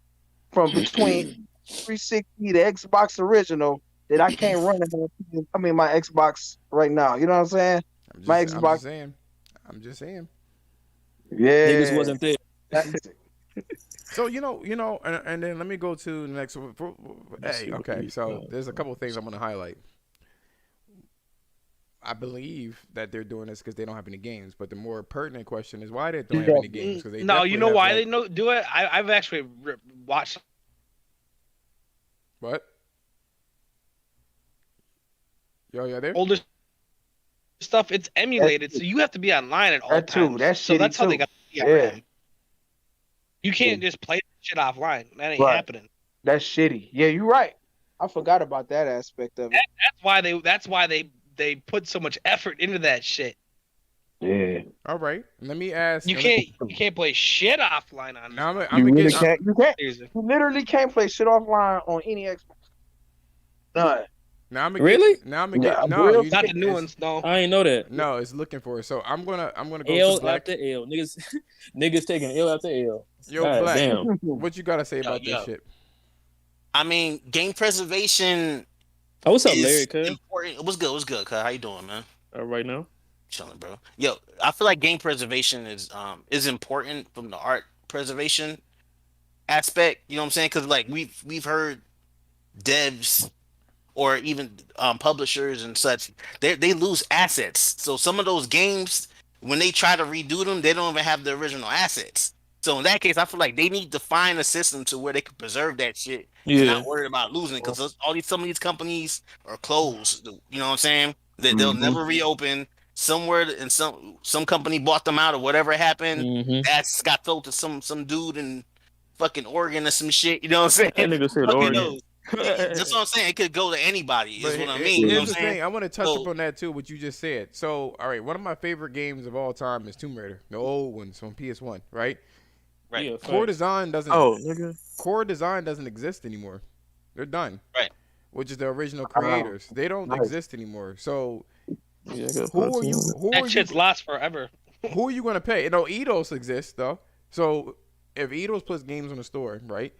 from between 360 the Xbox original that I can't run it on. I mean, my Xbox right now. You know what I'm saying? My I'm Xbox. just saying. I'm just saying. Niggas Yeah. wasn't there. That's it. So and then let me go to the next one. Let's Hey, see what okay. we So there's a couple of things I'm gonna highlight. I believe that they're doing this because they don't have any games. But the more pertinent question is why they don't have Yeah. any games? Because they No, you definitely know have why like they do it? I've actually watched what? Yo, you there? older stuff. It's That, emulated, so you have to be online at all that too. times. That's So shitty that's how they too. got the Yeah. DRM. You can't just play that shit offline. That ain't Right. happening. That's shitty. Yeah, you're right. I forgot about that aspect of it. That's why they put so much effort into that shit. Yeah. All right. Let me ask. You can't play shit offline on Now I'm You gonna really get. can't. You can't. seriously. You literally can't play shit offline on any Xbox. None. Now I'm gonna Really? get. Now I'm gonna Yeah, get. No, real you. Not the new It's, ones, no. I ain't know that. no, it's looking for it. So I'm gonna go to L Black. after L. Niggas niggas taking L after L. Yo, God Black. damn. What you gotta say Yo, about this yo. shit? I mean, game preservation Oh, what's up, Larry, is cuz? important. What's good? What's good, cuz? How you doing, man? Right now. Chilling, bro. Yo, I feel like game preservation is important from the art preservation aspect. You know what I'm saying? Because like we've heard devs or even publishers and such, they lose assets. So some of those games, when they try to redo them, they don't even have the original assets. So in that case, I feel like they need to find a system to where they can preserve that shit and Yeah. not worry about losing it. Because some of these companies are closed. You know what I'm saying? That they'll Mm-hmm. never reopen. Somewhere and some company bought them out or whatever happened. Mm-hmm. That's got sold to some dude in fucking Oregon or some shit. You know what I'm That saying? nigga said Fucking Oregon. knows. That's what I'm saying. It could go to anybody, is But what I mean. You know here's what the I'm saying? thing. I want to touch So, upon that too. What you just said. So, all right, one of my favorite games of all time is Tomb Raider, the old ones from PS1. Right? right, Yeah, Core facts. design doesn't. Oh, nigga. Core design doesn't exist anymore. They're done. right. Which is the original creators. They don't Nice. exist anymore. So Yeah, I got who are you? 14. Who are That you? shit's lost forever. Who are you going to pay? You know, Eidos exists though. So if Eidos puts games on the store, right,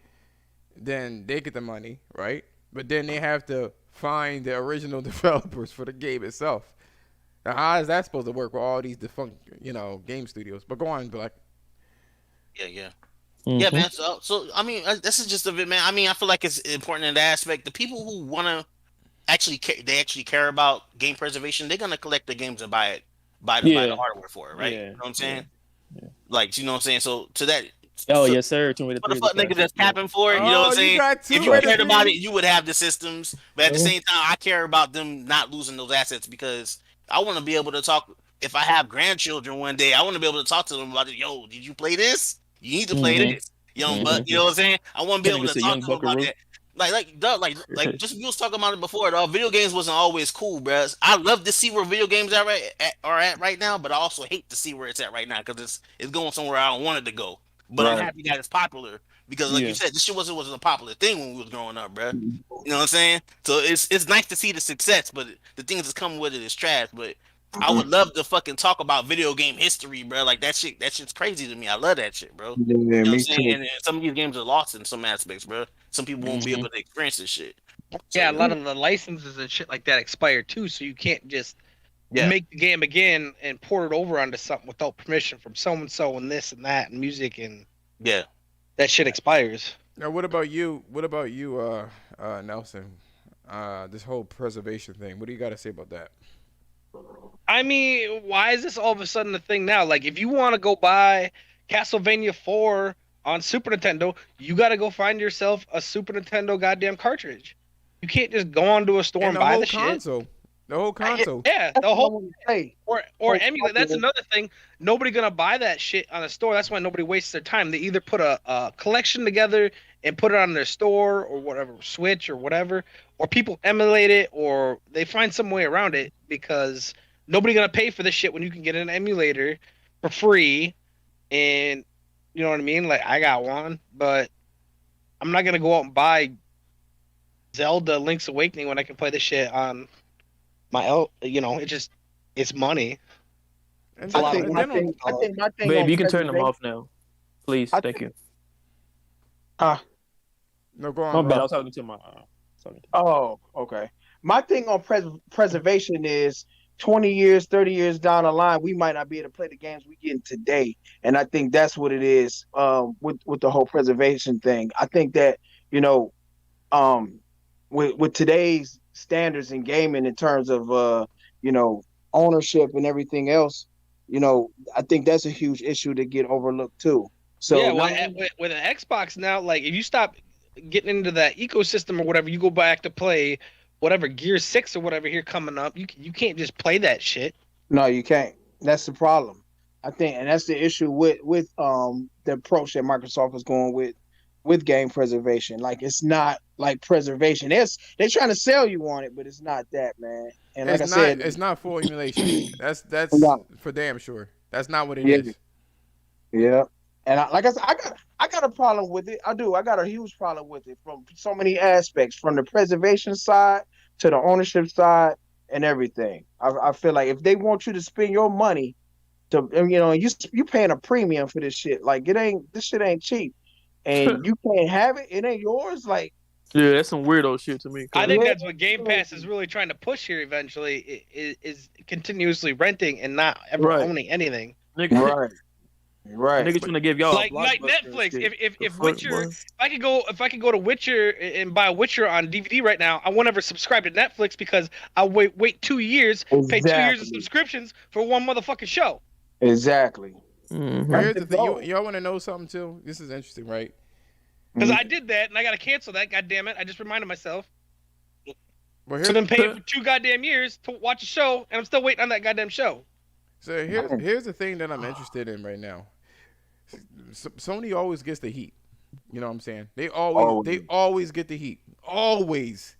then they get the money, right? But then they have to find the original developers for the game itself. Now, how is that supposed to work with all these defunct, game studios? But go on, Black. Yeah, yeah. Yeah, Mm-hmm. man. So I mean, this is just of it, man. I mean, I feel like it's important in that aspect. The people who wanna they actually care about game preservation, they're gonna collect the games and buy the Yeah, hardware for it, right? You yeah, know what I'm yeah, saying? yeah. Like, you know what I'm saying? So to that, Oh for, yes, sir. Tomb Raider for the 3 is a fuck niggas classic. that's Yep. capping for it, you know what I'm Oh, you saying? got If Tomb you Raider Classic. cared about it, 3? you would have the systems. But at the same time, I care about them not losing those assets because I want to be able to talk. If I have grandchildren one day, I want to be able to talk to them about it. Yo, did you play this? You need to play Mm-hmm. this. Young buck, Mm-hmm. you know what I'm saying? I want to be That able nigga to said talk Young to them about Buckaroo. that. Like, just we was talking about it before. Dog. Video games wasn't always cool, bruh. I love to see where video games are at right now, but I also hate to see where it's at right now because it's going somewhere I don't want it to go. But I'm Right. happy that it's popular because, like you Yeah. said, this shit wasn't a popular thing when we was growing up, bruh. You know what I'm saying? So it's nice to see the success, but the things that's coming with it is trash. But I would love to fucking talk about video game history, bro. Like that shit's crazy to me. I love that shit, bro. Yeah, You know what I'm me saying? too. And some of these games are lost in some aspects, bro. Some people won't be Mm-hmm. able to experience this shit. So Yeah, a yeah, lot of the licenses and shit like that expire too, so you can't just yeah, make the game again and port it over onto something without permission from so and so and this and that and music, and yeah. that shit expires. Now, what about you? What about you, Nelson? This whole preservation thing. What do you got to say about that? I mean, why is this all of a sudden a thing now? Like, if you want to go buy Castlevania 4 on Super Nintendo, you got to go find yourself a Super Nintendo goddamn cartridge. You can't just go onto a store And and the buy whole the shit. console. The whole console. Yeah, That's the what I whole want to say. or emulate. That's another thing. Nobody gonna buy that shit on a store. That's why nobody wastes their time. They either put a collection together and put it on their store or whatever, Switch or whatever, or people emulate it, or they find some way around it because nobody gonna pay for this shit when you can get an emulator for free. And you know what I mean? Like, I got one, but I'm not gonna go out and buy Zelda Link's Awakening when I can play this shit on my you know, it's money. And It's a I lot then, of think and work. I then on, think I think my thing Babe, on you can turn them preservation. off now, please. I Thank think. you. no, go My on, bad. I Rob. was talking to my. Talking to Oh, okay. My thing on preservation is 20 years, 30 years down the line, we might not be able to play the games we getting today. And I think that's what it is with the whole preservation thing. I think that, you know, um with today's standards in gaming in terms of you know, ownership and everything else, you know, I think that's a huge issue to get overlooked too. So Yeah, not well, with an Xbox now, like if you stop getting into that ecosystem or whatever, you go back to play whatever Gear 6 or whatever here coming up. You can't just play that shit. No, you can't. That's the problem. I think, and that's the issue with the approach that Microsoft is going with game preservation. Like it's not like preservation. They're trying to sell you on it, but it's not that, man. And like It's I not. said, It's not full emulation. That's no, for damn sure. That's not what it yeah, is. yeah. And like I said, I got a problem with it. I do. I got a huge problem with it from so many aspects, from the preservation side to the ownership side and everything. I feel like if they want you to spend your money to, you know, you paying a premium for this shit. Like this shit ain't cheap, and you. you can't have it. It ain't yours. Like, Yeah, that's some weirdo shit to me. I Cause think yeah, that's what Game Pass is really trying to push here eventually is continuously renting and not ever right, owning anything. nigga, right, right. niggas trying to give y'all a Like blockbuster and Netflix. shit. The If fuck, Witcher, boy? if I could go to Witcher and buy Witcher on DVD right now, I won't ever subscribe to Netflix because I'll wait 2 years, pay 2 years of Exactly, subscriptions for one motherfucking show. exactly. But Mm-hmm. That's here's the the thing. goal. Y'all want to know something too? This is interesting, right? Because I did that and I gotta cancel that. God damn it! I just reminded myself. Well, So then paying for 2 goddamn years to watch a show, and I'm still waiting on that goddamn show. here's the thing that I'm interested in right now. Sony always gets the heat. You know what I'm saying? They always get the heat. Always.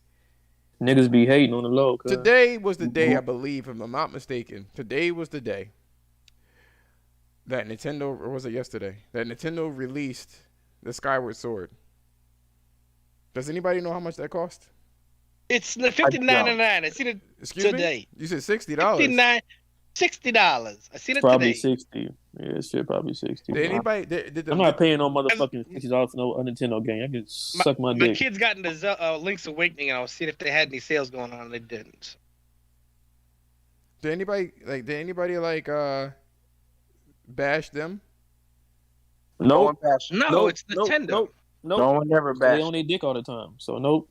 Niggas be hating on the low. Cause Today was the day, I believe, if I'm not mistaken. Today was the day that Nintendo, or was it yesterday? That Nintendo released the Skyward Sword. Does anybody know how much that cost? It's $59.99. I seen it Excuse today. me? You said $60. $60. I seen it probably today. 60. Yeah, shit, probably 60. Did anybody? Did I'm the, not paying no motherfucking $60 for no Nintendo game. I can suck my My dick. kids got into Link's Awakening, and I was seeing if they had any sales going on, and they didn't. did anybody bash them? No one Nope. passion. No, Nope. it's Nintendo. Nope. No Nope. one never They bashed. on their dick all the time. So nope.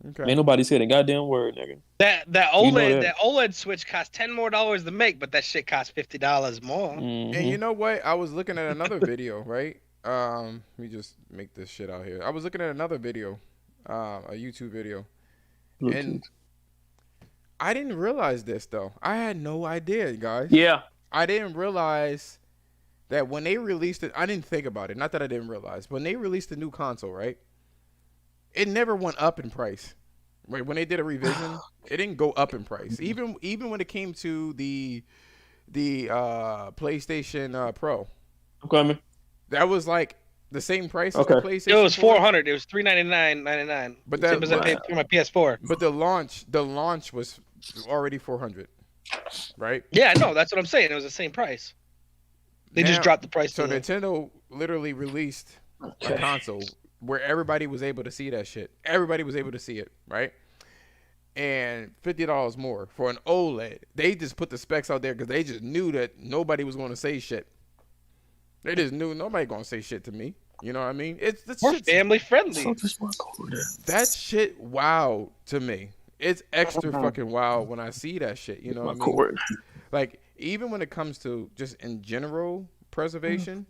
Okay. Ain't nobody said a goddamn word, nigga. That You know OLED that. that OLED switch costs $10 more to make, but that shit costs $50 more. And you Mm-hmm. know what? I was looking at another video, right? Let me just make this shit out here. I was looking at another video, a YouTube video, and I didn't realize this though. I had no idea, guys. Yeah. I didn't realize that when they released it, I didn't think about it. Not that I didn't realize. When they released the new console, right? It never went up in price. Right? When they did a revision, it didn't go up in price. Even when it came to the PlayStation Pro, I'm coming. that was like the same price as the Okay. It PlayStation was 4. 400. It was $399.99. But Same that as I paid for my PS4. but the launch was already 400, right? Yeah, no, that's what I'm saying. It was the same price. They just Now- dropped the price. So to the- Nintendo literally released a console where everybody was able to see that shit. Everybody was able to see it, right? And $50 more for an OLED. They just put the specs out there because they just knew that nobody was going to say shit. They just knew nobody going to say shit to me. You know what I mean? It's the More shit. family friendly. That shit wow to me. It's extra fucking wow when I see that shit. You know what I mean? Like even when it comes to just in general preservation,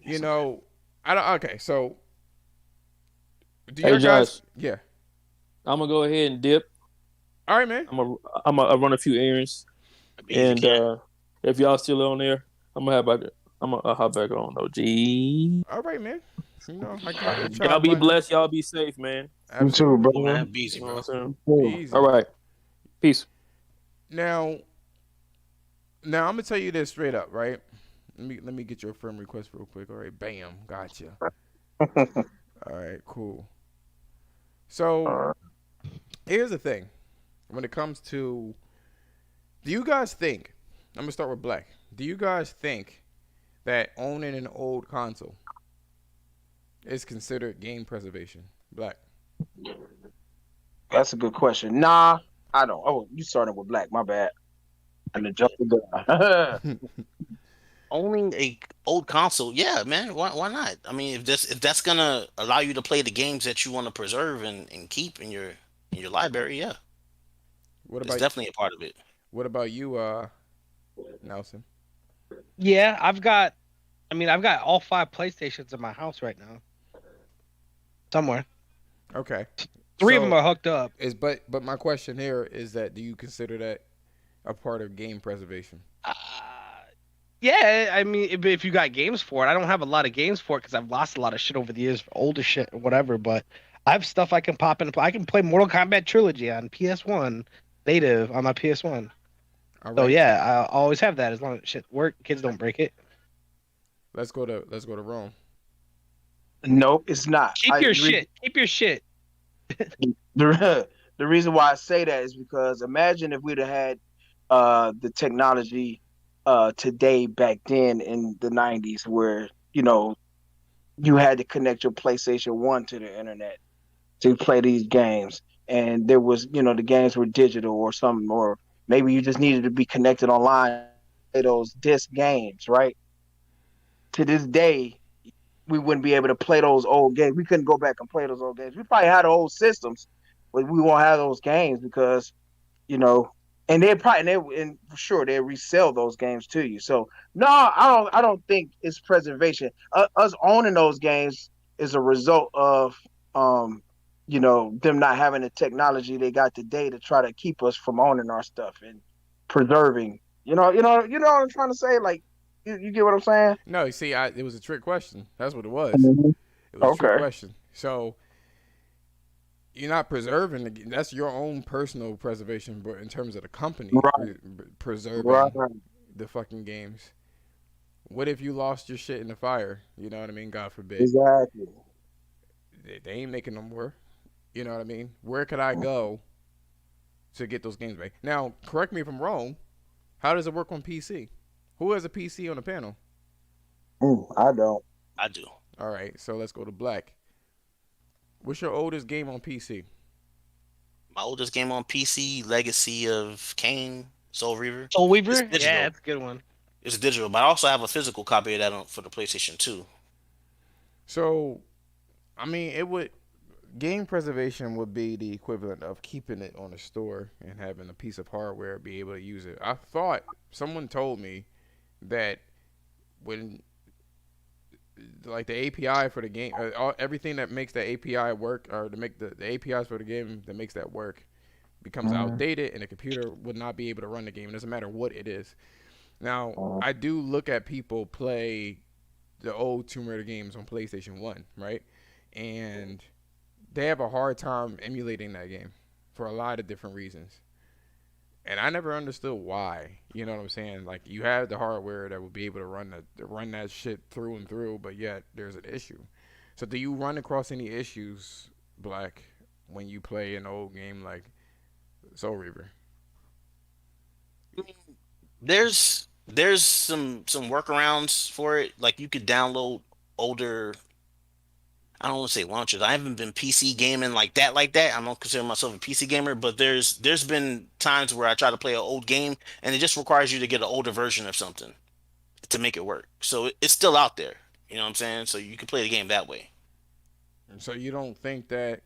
you know, I don't. Okay, so do Hey, your guys? Josh. Yeah. I'm gonna go ahead and dip. All right, man. I'm gonna run a few errands, Easy and kid. if y'all still on there, I'm gonna hop back on though. Gee, All right, man. You know, I got the y'all child be button. blessed. Y'all be safe, man. You too, Absolutely. Man, brother. be easy, You know bro. what I'm saying? Easy. All right, peace. Now I'm gonna tell you this straight up, right? Let me get your friend request real quick. All right, bam, gotcha. All right, cool. So here's the thing. When it comes to, do you guys think? I'm gonna start with Black. Do you guys think that owning an old console is considered game preservation? Black. That's a good question. Nah, I don't. Oh, you started with Black. My bad. And the jump the gun. Owning a old console, yeah, man. Why not? I mean, if that's gonna allow you to play the games that you want to preserve and keep in your library, yeah, What it's about definitely a part of it. what about you, Nelson? Yeah, I've got all 5 PlayStations in my house right now. Somewhere. Okay. 3 of So, them are hooked up. but my question here is that do you consider that a part of game preservation? Yeah, I mean, if you got games for it, I don't have a lot of games for it because I've lost a lot of shit over the years for older shit or whatever. But I have stuff I can pop in. I can play Mortal Kombat Trilogy on PS1 native on my PS1. All right. So yeah, I always have that as long as shit work. Kids don't break it. Let's go to Rome. Nope, it's not. Keep your shit. Keep your shit. The reason why I say that is because imagine if we'd have had the technology today back then in the 90s where, you had to connect your PlayStation 1 to the internet to play these games. And there was, the games were digital or something, or maybe you just needed to be connected online to play those disc games, right? To this day, we wouldn't be able to play those old games. We couldn't go back and play those old games. We probably had old systems, but we won't have those games because, you know, and and for sure they resell those games to you. So no, I don't think it's preservation. Us owning those games is a result of them not having the technology they got today to try to keep us from owning our stuff and preserving. What I'm trying to say. Like, you get what I'm saying? No, you see, it was a trick question. That's what it was. Mhm. It was a trick Okay. question. So you're not preserving that's your own personal preservation, but in terms of the company Right. preserving Right. the fucking games. What if you lost your shit in the fire? You know what I mean? God forbid. Exactly. They ain't making no more. You know what I mean? Where could I go to get those games back? Now, correct me if I'm wrong. How does it work on PC? Who has a PC on the panel? I don't. I do. All right, so let's go to Black. What's your oldest game on PC? My oldest game on PC, Legacy of Kain, Soul Reaver. Soul Weaver? It's digital. Yeah, that's a good one. It's digital, but I also have a physical copy of that for the PlayStation 2. So, I mean, it would. game preservation would be the equivalent of keeping it on a store and having a piece of hardware be able to use it. I thought someone told me that when like the API for the game, everything that makes the API work, or to make the APIs for the game that makes that work, becomes outdated, and the computer would not be able to run the game. It doesn't matter what it is. Now, I do look at people play the old Tomb Raider games on PlayStation 1, right? And they have a hard time emulating that game for a lot of different reasons. And I never understood why. You know what I'm saying? Like, you have the hardware that would be able to run that shit through and through, but yet there's an issue. So do you run across any issues, Black, when you play an old game like Soul Reaver? There's some workarounds for it. Like you could download older. I don't want to say launchers. I haven't been PC gaming like that. I don't consider myself a PC gamer, but there's been times where I try to play an old game and it just requires you to get an older version of something to make it work. So it's still out there. You know what I'm saying? So you can play the game that way. So you don't think that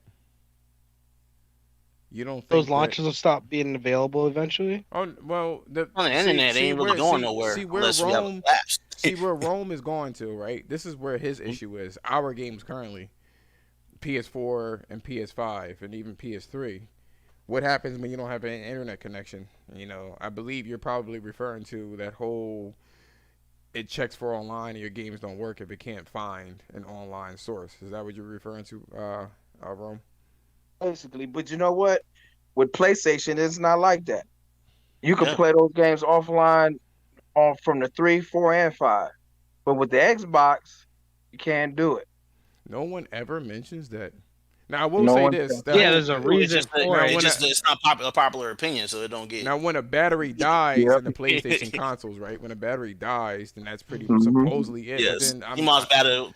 those launches will stop being available eventually? Oh well, On the internet, they ain't really going nowhere unless you have a lapse. See where Rome is going to, right? This is where his issue is. Our games currently, PS4 and PS5 and even PS3. What happens when you don't have an internet connection? You know, I believe you're probably referring to that whole. It checks for online and your games don't work if it can't find an online source. Is that what you're referring to, Rome? Basically, but you know what? With PlayStation, it's not like that. You can play those games offline on from the 3, 4, and 5. But with the Xbox, you can't do it. No one ever mentions that. Now I will say this. There's a reason for it. It's not a popular opinion, so it don't get. Now, when a battery dies in the PlayStation consoles, right? When a battery dies, then that's pretty supposedly it. Yes, but then Iman's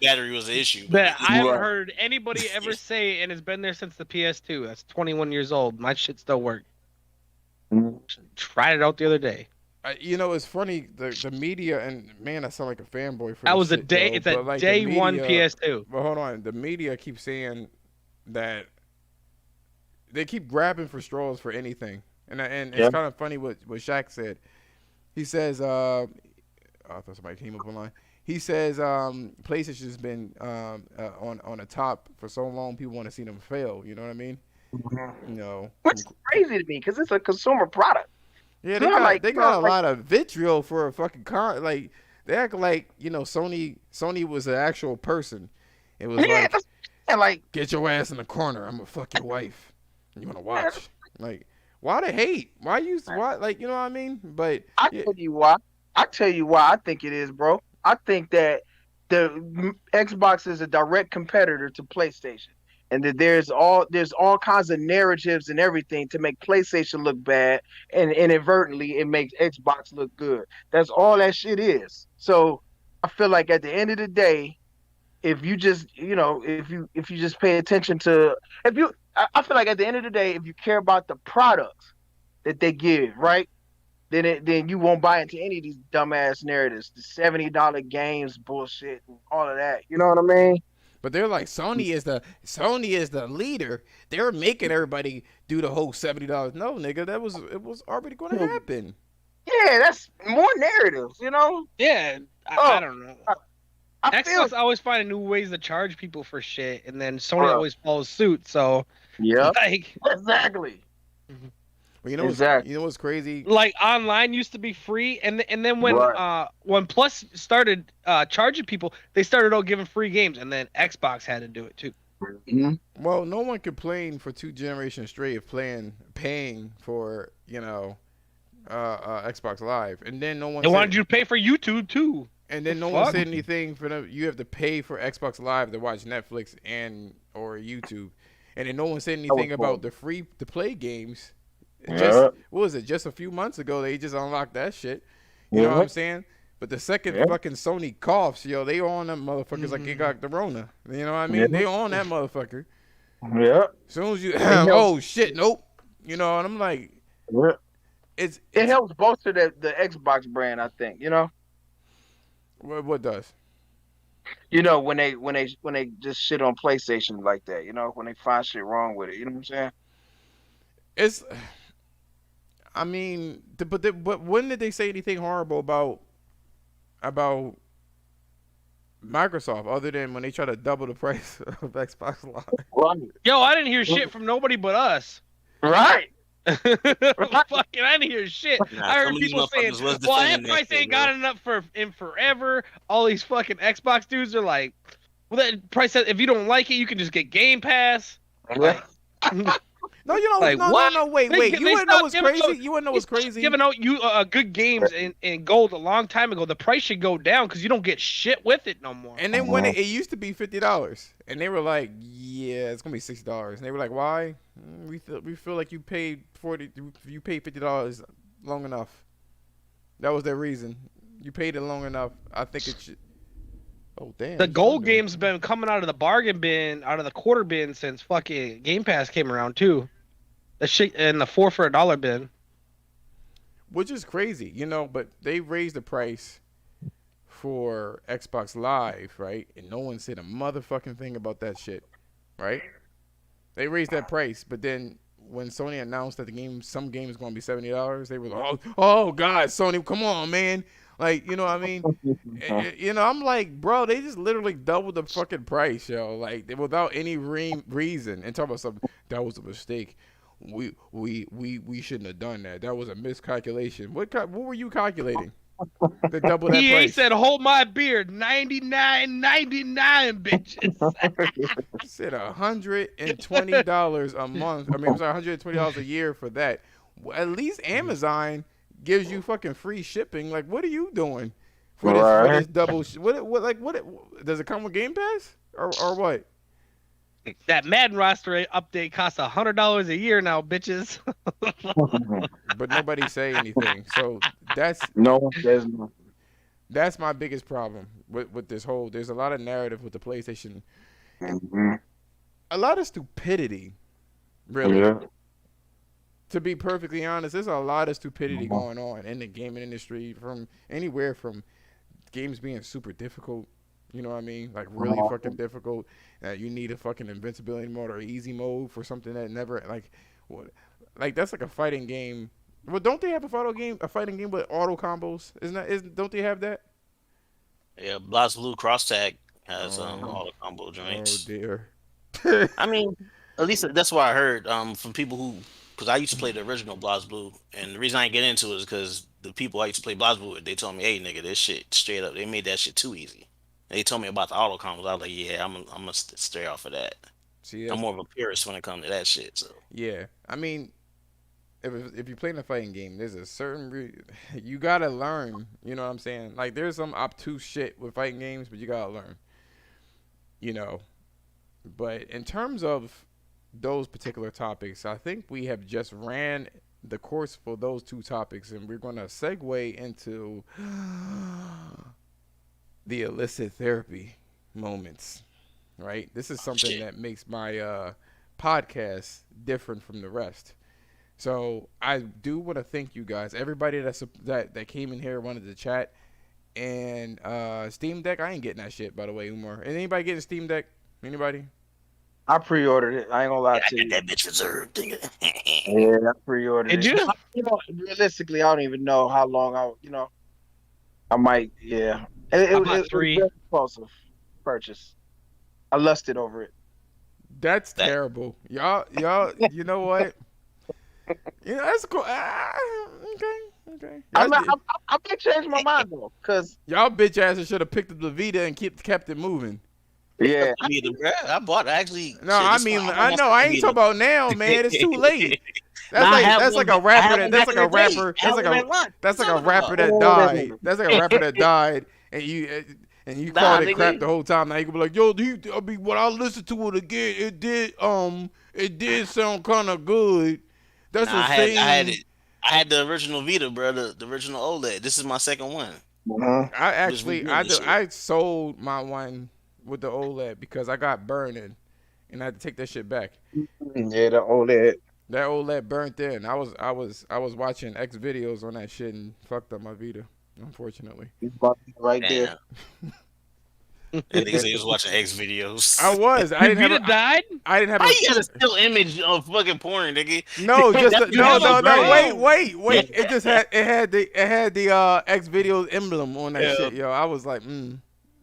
battery was an issue. But I haven't heard anybody ever say, and it's been there since the PS2. That's 21 years old. My shit still works. Tried it out the other day. You know, it's funny. The media, and man, I sound like a fanboy for that. Was shit, a day. Though, it's a like day media, one PS2. But hold on, the media keeps saying that they keep grabbing for straws for anything, and it's kind of funny what Shaq said. He says, I thought somebody came up online. He says, PlayStation has been on the top for so long. People want to see them fail. You know what I mean? You know, which is crazy to me because it's a consumer product. Yeah, they got a lot of vitriol for a fucking car. Like they act like Sony was an actual person. It was like get your ass in the corner. I'm gonna fuck your wife. You wanna watch? Like why the hate? Why like you know what I mean? But I tell you why. I think it is, bro. I think that the Xbox is a direct competitor to PlayStation. And that there's all kinds of narratives and everything to make PlayStation look bad, and inadvertently it makes Xbox look good. That's all that shit is. So I feel like at the end of the day, if you just if you just pay attention to I feel like at the end of the day, if you care about the products that they give, right, then you won't buy into any of these dumbass narratives, the $70 games bullshit and all of that. You know what I mean? But they're like Sony is the leader. They're making everybody do the whole $70. No, nigga, it was already going to happen. Yeah, that's more narratives, you know. Yeah, I don't know. Xbox always finding new ways to charge people for shit, and then Sony always follows suit. So yeah, like exactly. Well, you know what's crazy? Like online used to be free, and then when Plus started charging people, they started out giving free games, and then Xbox had to do it too. Mm-hmm. Well, no one complained for 2 generations straight of paying for Xbox Live, and then no one. They wanted you to pay for YouTube too. And then no one said anything for them. You have to pay for Xbox Live to watch Netflix or YouTube, and then no one said anything about the free to play games. What was it? Just a few months ago, they just unlocked that shit. You know what I'm saying? But the second fucking Sony coughs, they on them motherfuckers like they got the Rona. You know what I mean? They on that motherfucker. Yeah. As soon as you, oh shit, nope. And I'm like, it helps bolster the Xbox brand, I think. You know. What does? when they just shit on PlayStation like that, when they find shit wrong with it, you know what I'm saying? It's. I mean, but when did they say anything horrible about Microsoft other than when they try to double the price of Xbox Live? Right. Yo, I didn't hear shit from nobody but us. Right. Fucking, I didn't hear shit. Nah, I some heard of these people saying, motherfuckers was "Well, that defending that price shit, ain't bro. got enough in forever." All these fucking Xbox dudes are like, "Well, that price, if you don't like it, you can just get Game Pass." Like, No, you know, like no, what? no, wait. You They wouldn't know stopped what's giving crazy? out, You wouldn't know they what's stopped crazy? giving out you good games in gold a long time ago. The price should go down because you don't get shit with it no more. And then when it used to be $50, and they were like, "Yeah, it's gonna be $60," and they were like, "Why? We feel like you paid $50 long enough." That was their reason. You paid it long enough. I think it should. Oh damn! The it's gold thunder. game's been coming out of the bargain bin, out of the quarter bin since fucking Game Pass came around too. The shit and the 4 for $1 bin. Which is crazy, But they raised the price for Xbox Live, right? And no one said a motherfucking thing about that shit, right? They raised that price, but then when Sony announced that some game is going to be $70, they were like, "Oh God, Sony, come on, man!" Like, you know what I mean? I'm like, bro, they just literally doubled the fucking price, yo, like without any reason. And talk about something that was a mistake. We shouldn't have done that. That was a miscalculation. What were you calculating? To double that EA price. said, "Hold my beer, $99.99, bitches." Said $120 a month. I mean, I'm sorry, $120 a year for that. Well, at least Amazon gives you fucking free shipping. Like, what are you doing for this double? What does it come with Game Pass or what? That Madden roster update costs $100 a year now, bitches. But nobody say anything. So that's No, there's no. that's my biggest problem with this whole. There's a lot of narrative with the PlayStation. Mhm. A lot of stupidity, really. Yeah. To be perfectly honest, there's a lot of stupidity going on in the gaming industry, from anywhere from games being super difficult, you know what I mean? Like really fucking difficult. You need a fucking invincibility mode or easy mode for something that never what, like that's like a fighting game. Well, don't they have a fighting game with auto combos? Don't they have that? Yeah, Blast Blue Cross Tag has Oh, all the combo oh joints. dear. I mean, at least that's what I heard from people who, because I used to play the original Blast Blue, and the reason I didn't get into it is because the people I used to play Blast Blue with, they told me, "Hey, nigga, this shit straight up, they made that shit too easy." And they told me about the auto combos. I was like, "Yeah, I'm gonna stray off of that. See, I'm that's, more of a purist when it comes to that shit." So yeah. I mean, if you're playing a fighting game, there's a certain you gotta learn. You know what I'm saying? Like there's some obtuse shit with fighting games, but you gotta learn. You know, but in terms of those particular topics, I think we have just ran the course for those two topics, and we're gonna segue into the illicit therapy moments. Right? This is something shit. that makes my podcast different from the rest. So I do want to thank you guys, everybody that came in here, wanted to chat, and Steam Deck. I ain't getting that shit, by the way, Umar. Is anybody getting Steam Deck? Anybody? I pre-ordered it. I ain't gonna lie I to got you. that bitch reserved. Nigga. Yeah, I pre-ordered Did it. you? Realistically, I don't even know how long I might. Yeah, I bought it was a 3. very impulsive purchase. I lusted over it. That's That terrible. Y'all. You know what? That's cool. Okay. I might change my mind though, cause Y'all bitch asses should have picked up the Vita and kept it moving. yeah, me the bruh. I bought actually. No, Shit, I this mean, one, I know. I ain't talking about now, man. It's too late. That's Nah, I like have that's one like a ba- I have rapper one that's back like in a the day. rapper I have one at lunch. that's like What a you rapper talking that about? died. That's like a rapper that died, and you Nah, called it crap nigga. the whole time. Now you can be like, yo, I mean, when I listened to it again, it did sound kind of good. That's Nah, the I had same. it. I had the original Vita, bro. The original OLED. This is my second one. I Just actually redoing this shit. I sold my one with the OLED because I got burning, and I had to take that shit back. yeah, the OLED. That OLED burnt in. I was watching X videos on that shit and fucked up my Vita, unfortunately. Right there. Damn. And nigga said he was watching X I videos. was. I didn't have. Vita A, died. I didn't have How a. you got a still image of fucking porn, nigga? No, just That's You no, have your a no, no. brain. Wait. It just had. It had the X videos emblem on that Yeah. shit, yo. I was like,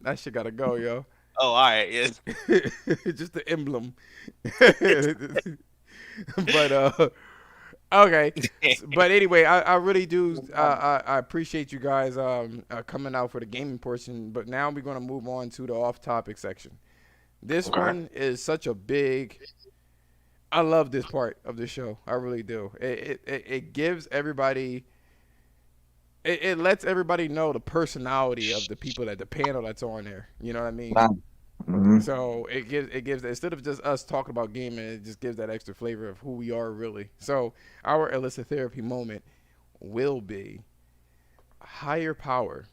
that shit gotta go, yo. Oh, all right. Yeah. Just the emblem. But okay. But anyway, I really do. I appreciate you guys coming out for the gaming portion. But now we're gonna move on to the off-topic section. This one is such a big. I love this part of the show. I really do. It gives everybody. It lets everybody know the personality of the people the panel that's on there. You know what I mean? Mm-hmm. So it gives instead of just us talking about gaming, it just gives that extra flavor of who we are really. So our illicit therapy moment will be higher power.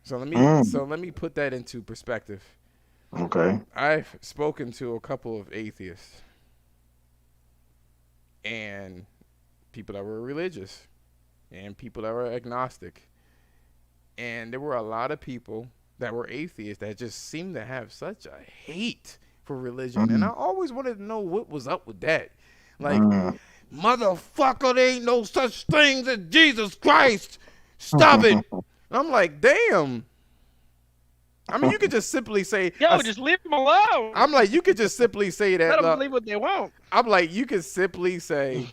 So let me put that into perspective. Okay. I've spoken to a couple of atheists and people that were religious and people that were agnostic. And there were a lot of people that were atheists that just seemed to have such a hate for religion. And I always wanted to know what was up with that. Like, motherfucker, there ain't no such thing as Jesus Christ. Stop it. I'm like, damn. I mean, you could just simply say, Yo, just leave them alone. I'm like, you could just simply say that. Let them believe what they want. I'm like, you could simply say,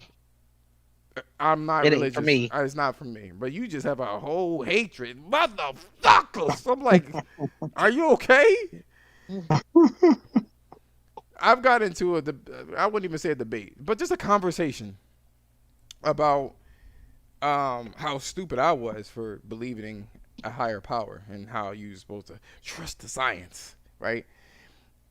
I'm not It ain't religious. for me. It's not for me. But you just have a whole hatred. Motherfuckers. I'm like, are you okay? I've got into I wouldn't even say a debate, but just a conversation about how stupid I was for believing a higher power and how you're supposed to trust the science, right?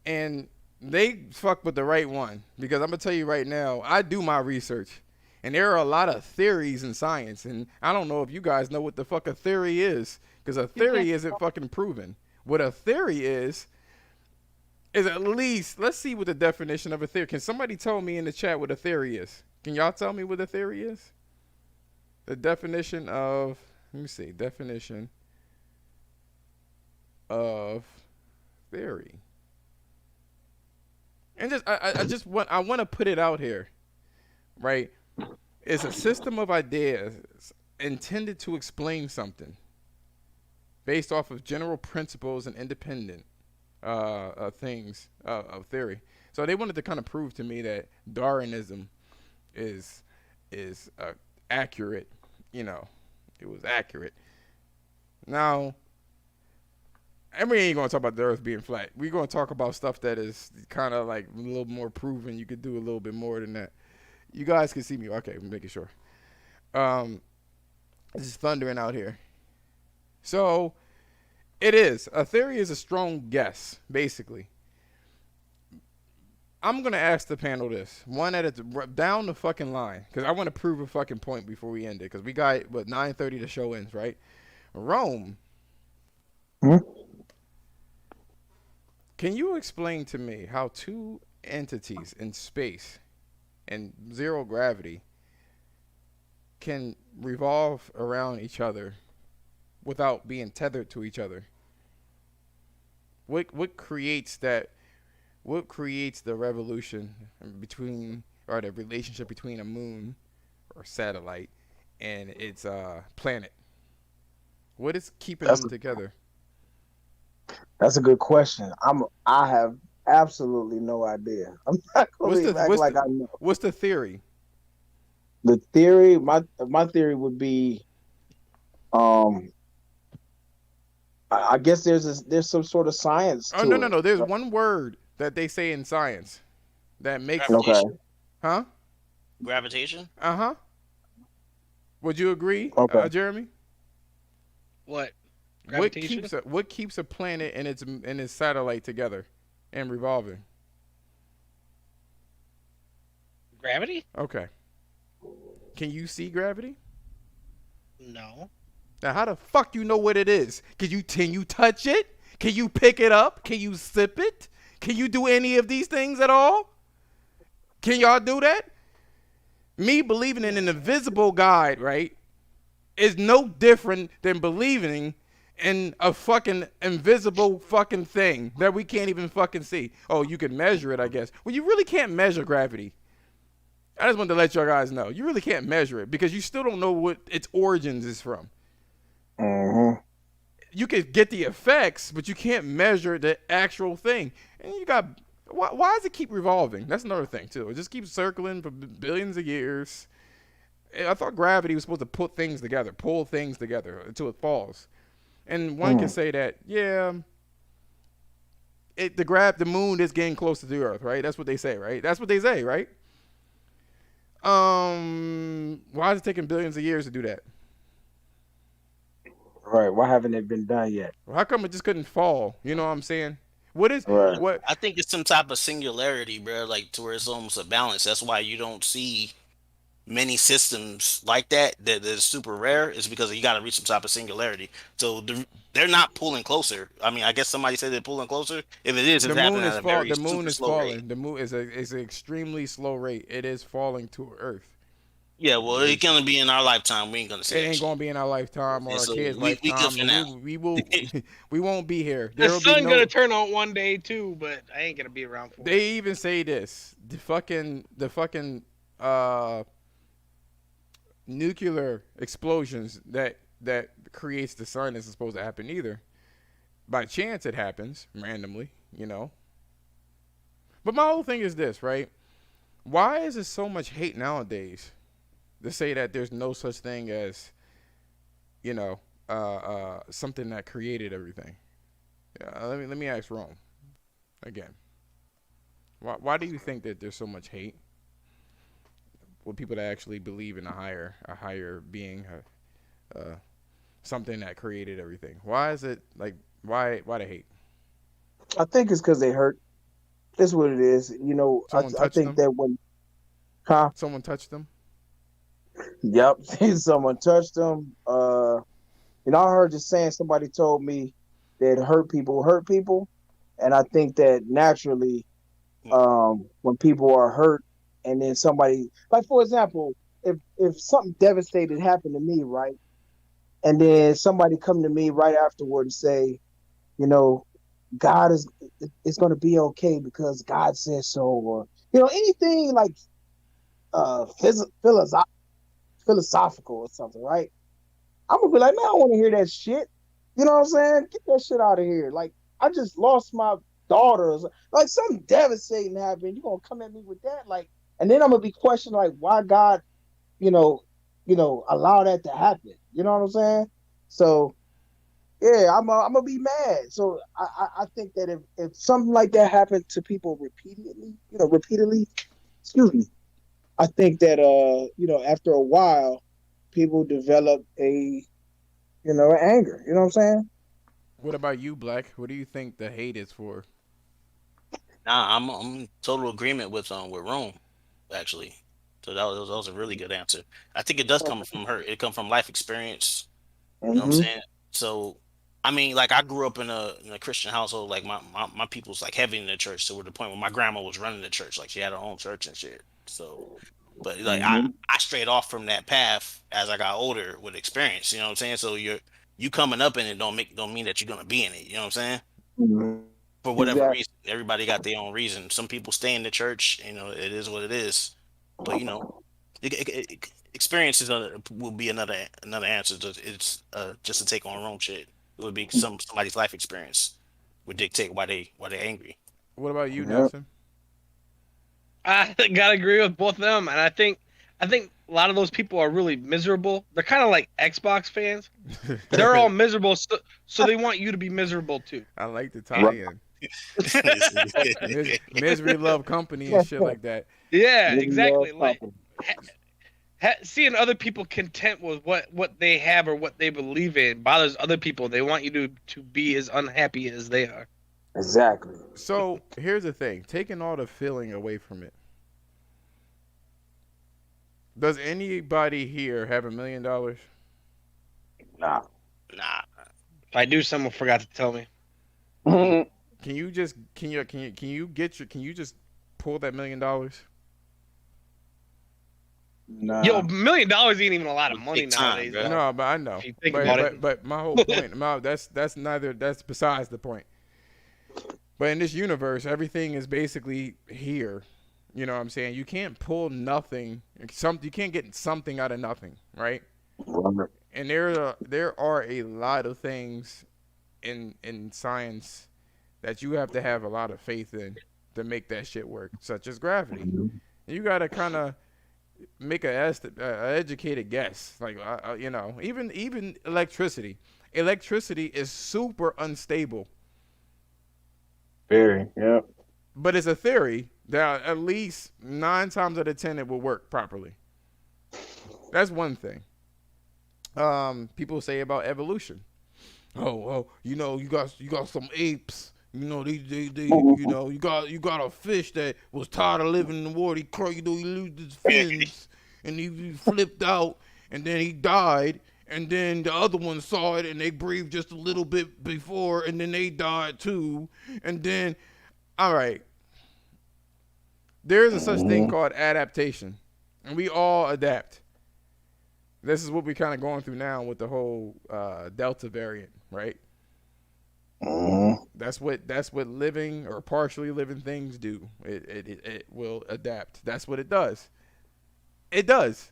And they fuck with the right one, because I'm gonna tell you right now, I do my research, and there are a lot of theories in science, and I don't know if you guys know what the fuck a theory is, because a theory isn't fucking proven. What a theory is at least, let's see what the definition of a theory. Can somebody tell me in the chat what a theory is? Can y'all tell me what a theory is? The definition of, let me see, definition of theory. And just I want to put it out here, right? It's a system of ideas intended to explain something based off of general principles and independent things of theory. So they wanted to kind of prove to me that Darwinism is accurate. You know, it was accurate. Now, and we ain't gonna talk about the Earth being flat. We're gonna talk about stuff that is kind of like a little more proven. You could do a little bit more than that. You guys can see me. Okay, I'm making sure. It's just thundering out here. So, it is. A theory is a strong guess, basically. I'm going to ask the panel this. One at a down the fucking line, because I want to prove a fucking point before we end it, because we got, 9:30 the show ends, right? Rome. Can you explain to me how two entities in space and zero gravity can revolve around each other without being tethered to each other? What creates that? What creates the revolution between, or the relationship between a moon or satellite and its planet? What is keeping them together? That's a good question. I have absolutely no idea. I'm not going to act like I know. What's the theory? The theory, my theory would be, I guess there's some sort of science. Oh, no. There's one word that they say in science that makes Gravitation. Huh? Gravitation. Would you agree, Jeremy? What? Gravitation? What keeps a planet and its satellite together and revolving? Gravity? Okay. Can you see gravity? No. Now, how the fuck you know what it is? Can you touch it? Can you pick it up? Can you sip it? Can you do any of these things at all? Can y'all do that? Me believing in an invisible God, right, is no different than believing in a fucking invisible fucking thing that we can't even fucking see. Oh, you can measure it, I guess. Well, you really can't measure gravity. I just wanted to let you guys know. You really can't measure it because you still don't know what its origins is from. Mm-hmm. You can get the effects, but you can't measure the actual thing. And you got why does it keep revolving? That's another thing too. It just keeps circling for billions of years. I thought gravity was supposed to put things together, pull things together until it falls. And one can say that, yeah, the moon is getting close to the Earth, right? That's what they say, right? That's what they say, right? Why is it taking billions of years to do that? Right. Why haven't it been done yet? Well, how come it just couldn't fall? You know what I'm saying? What is Right. what? I think it's some type of singularity, bro, like to where it's almost a balance. That's why you don't see many systems like that is super rare. Is because you got to reach some type of singularity. So they're not pulling closer. I mean, I guess somebody said they're pulling closer. If it is, The it's moon happening is at a very The moon super is slow rate. falling. The moon is an extremely slow rate. It is falling to Earth. Yeah, well, It it's is. gonna be in our lifetime. We ain't gonna see It that ain't shit. gonna be in our lifetime or And our so kids' we good lifetime, for and now. we will we won't be here. The There will be sun gonna no. turn on one day too, but I ain't gonna be around for it. They even say this: the fucking uh, nuclear explosions that creates the sun isn't supposed to happen either. By chance, it happens randomly, you know. But my whole thing is this, right? Why is there so much hate nowadays to say that there's no such thing as, you know, something that created everything? Yeah, let me ask Rome again. Why do you think that there's so much hate with people that actually believe in a higher being, something that created everything? Why is it like why the hate? I think it's because they hurt. That's what it is. You know, Someone I touched think them. that when, huh? Someone touched them. Yep, someone touched them. I heard just saying somebody told me that hurt people, and I think that naturally, when people are hurt, and then somebody, like for example, if something devastating happened to me, right, and then somebody come to me right afterward and say, you know, God is it's going to be okay because God says so, or anything like philosophical or something, right? I'm gonna be like, man, I don't want to hear that shit. You know what I'm saying? Get that shit out of here. Like, I just lost my daughter. Like, something devastating happened. You gonna come at me with that? Like, and then I'm gonna be questioning like why God, you know, allow that to happen. You know what I'm saying? So yeah, I'm gonna be mad. So I think that if something like that happened to people repeatedly, excuse me, I think that after a while, people develop anger. You know what I'm saying? What about you, Black? What do you think the hate is for? Nah, I'm in total agreement with Rome, actually. So that was a really good answer. I think it does come from her. It come from life experience. You know what I'm Mm-hmm. saying? So, I mean, like I grew up in a Christian household. Like my people's like heavy in the church. To the point where my grandma was running the church. Like she had her own church and shit. So, but like Mm-hmm. I strayed off from that path as I got older with experience. You know what I'm saying? So you coming up in it don't mean that you're gonna be in it. You know what I'm saying? Mm-hmm. For whatever Exactly. reason. Everybody got their own reason. Some people stay in the church, it is what it is. But experience will be another answer. It's just to take on wrong shit. It would be somebody's life experience would dictate why they're angry. What about you, Yep. Nelson? I gotta agree with both of them, and I think a lot of those people are really miserable. They're kind of like Xbox fans. They're all miserable, so they want you to be miserable too. I like the And tie-in. Misery love company and shit like that. yeah, Really love exactly. Like company. seeing other people content with what they have or what they believe in bothers other people. They want you to be as unhappy as they are. Exactly. So here's the thing: taking all the feeling away from it. Does anybody here have $1 million? Nah. Nah, If I do, someone forgot to tell me. Can you just can you just pull that $1 million? Yo, Nah. $1 million ain't even a lot of money Big time, nowadays, bro. though. No, but I know. If you think about it. But my whole point, that's besides the point. But in this universe, everything is basically here. You know what I'm saying? You can't pull nothing. You can't get something out of nothing, right? Right. And there are a lot of things in science that you have to have a lot of faith in to make that shit work, such as gravity. You gotta kind of make a educated guess, like even electricity. Electricity is super unstable, Very. Yeah. but it's a theory that at least 9 times out of 10 it will work properly. That's one thing. People say about evolution. Oh, you got some apes. You got a fish that was tired of living in the water. He lose his fins, and he flipped out, and then he died. And then the other one saw it, and they breathed just a little bit before, and then they died too. And then, all right, there is a such thing called adaptation, and we all adapt. This is what we're kind of going through now with the whole Delta variant, right? That's what living or partially living things do. It will adapt. That's what it does. It does.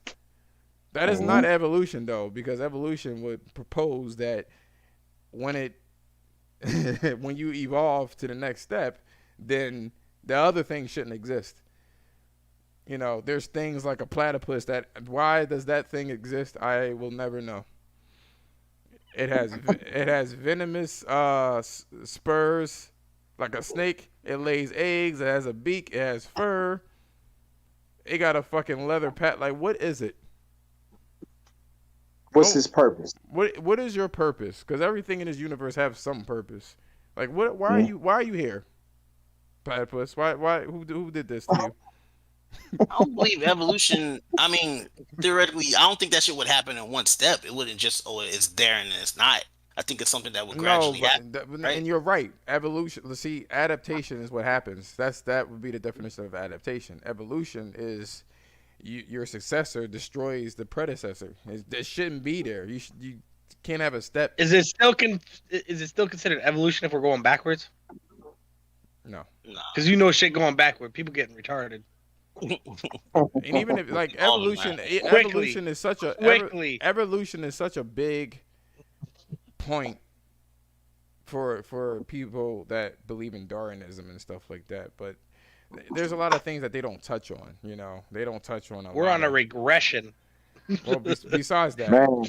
That is not evolution though, because evolution would propose that when it when you evolve to the next step, then the other thing shouldn't exist. There's things like a platypus that why does that thing exist? I will never know. It has venomous spurs like a snake. It lays eggs. It has a beak. It has fur. It got a fucking leather pad. Like, what is it? What's his purpose? What is your purpose? Because everything in this universe has some purpose. Like, what? Why are you here, platypus? Why? Who did this to you? I don't believe evolution. I mean, theoretically, I don't think that shit would happen in one step. It wouldn't just, it's there and it's not. I think it's something that would No, gradually happen. Right? and you're right. Evolution. Let's see, adaptation is what happens. That would be the definition of adaptation. Evolution is your successor destroys the predecessor. It shouldn't be there. You can't have a step. Is it still considered evolution if we're going backwards? No. Nah. Because shit going backward, people getting retarded. And even if like All of evolution, that. evolution is such a Quickly. evolution is such a big point for people that believe in Darwinism and stuff like that. But there's a lot of things that they don't touch on. They don't touch on. We're on a regression. Well, besides that, Man.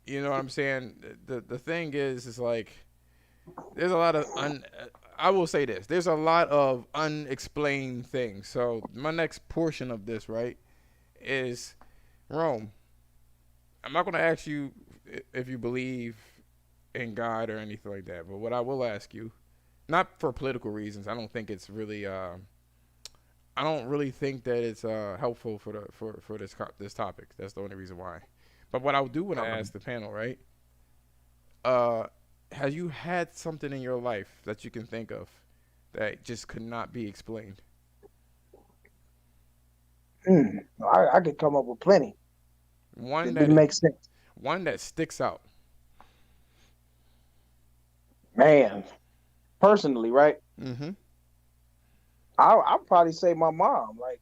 you know what I'm saying. The thing is like there's a lot of I will say this. There's a lot of unexplained things. So my next portion of this, right, is Rome. I'm not going to ask you if you believe in God or anything like that. But what I will ask you, not for political reasons, I don't think it's really. I don't really think that it's helpful for this topic. That's the only reason why. But what I do want to ask the panel, right? Have you had something in your life that you can think of that just could not be explained? I could come up with plenty. One It that didn't make sense. one that sticks out. Man, personally, right? Mm-hmm. I'll probably say my mom. Like,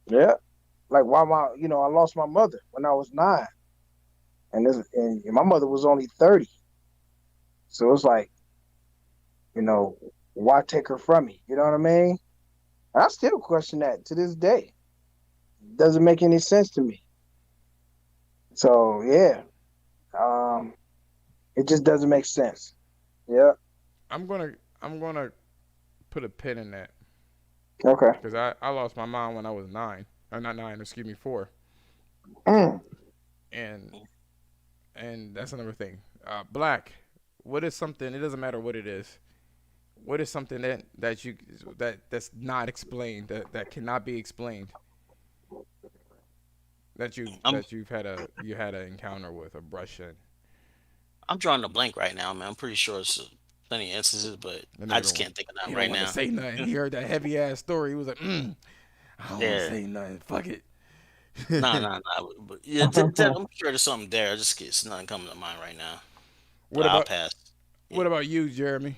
yeah, like why I lost my mother when I was 9, and my mother was only 30. So it's like, why take her from me? You know what I mean? And I still question that to this day. It doesn't make any sense to me. So yeah, it just doesn't make sense. Yeah. I'm gonna put a pin in that Okay. because I lost my mom when I was 9. Not 9. Excuse me, 4. Mm. And that's another thing. Black. What is something? It doesn't matter what it is. What is something that's not explained that cannot be explained that you've had an encounter with a brush in? I'm drawing a blank right now, man. I'm pretty sure it's plenty of instances, but And I just can't think of he none don't right want now. to say nothing. He heard that heavy ass story. He was like, I don't want to Yeah. say nothing. Fuck it. Nah. But yeah, I'm sure there's something there. I just it's nothing coming to mind right now. But What I'll about pass. what Yeah. about you, Jeremy?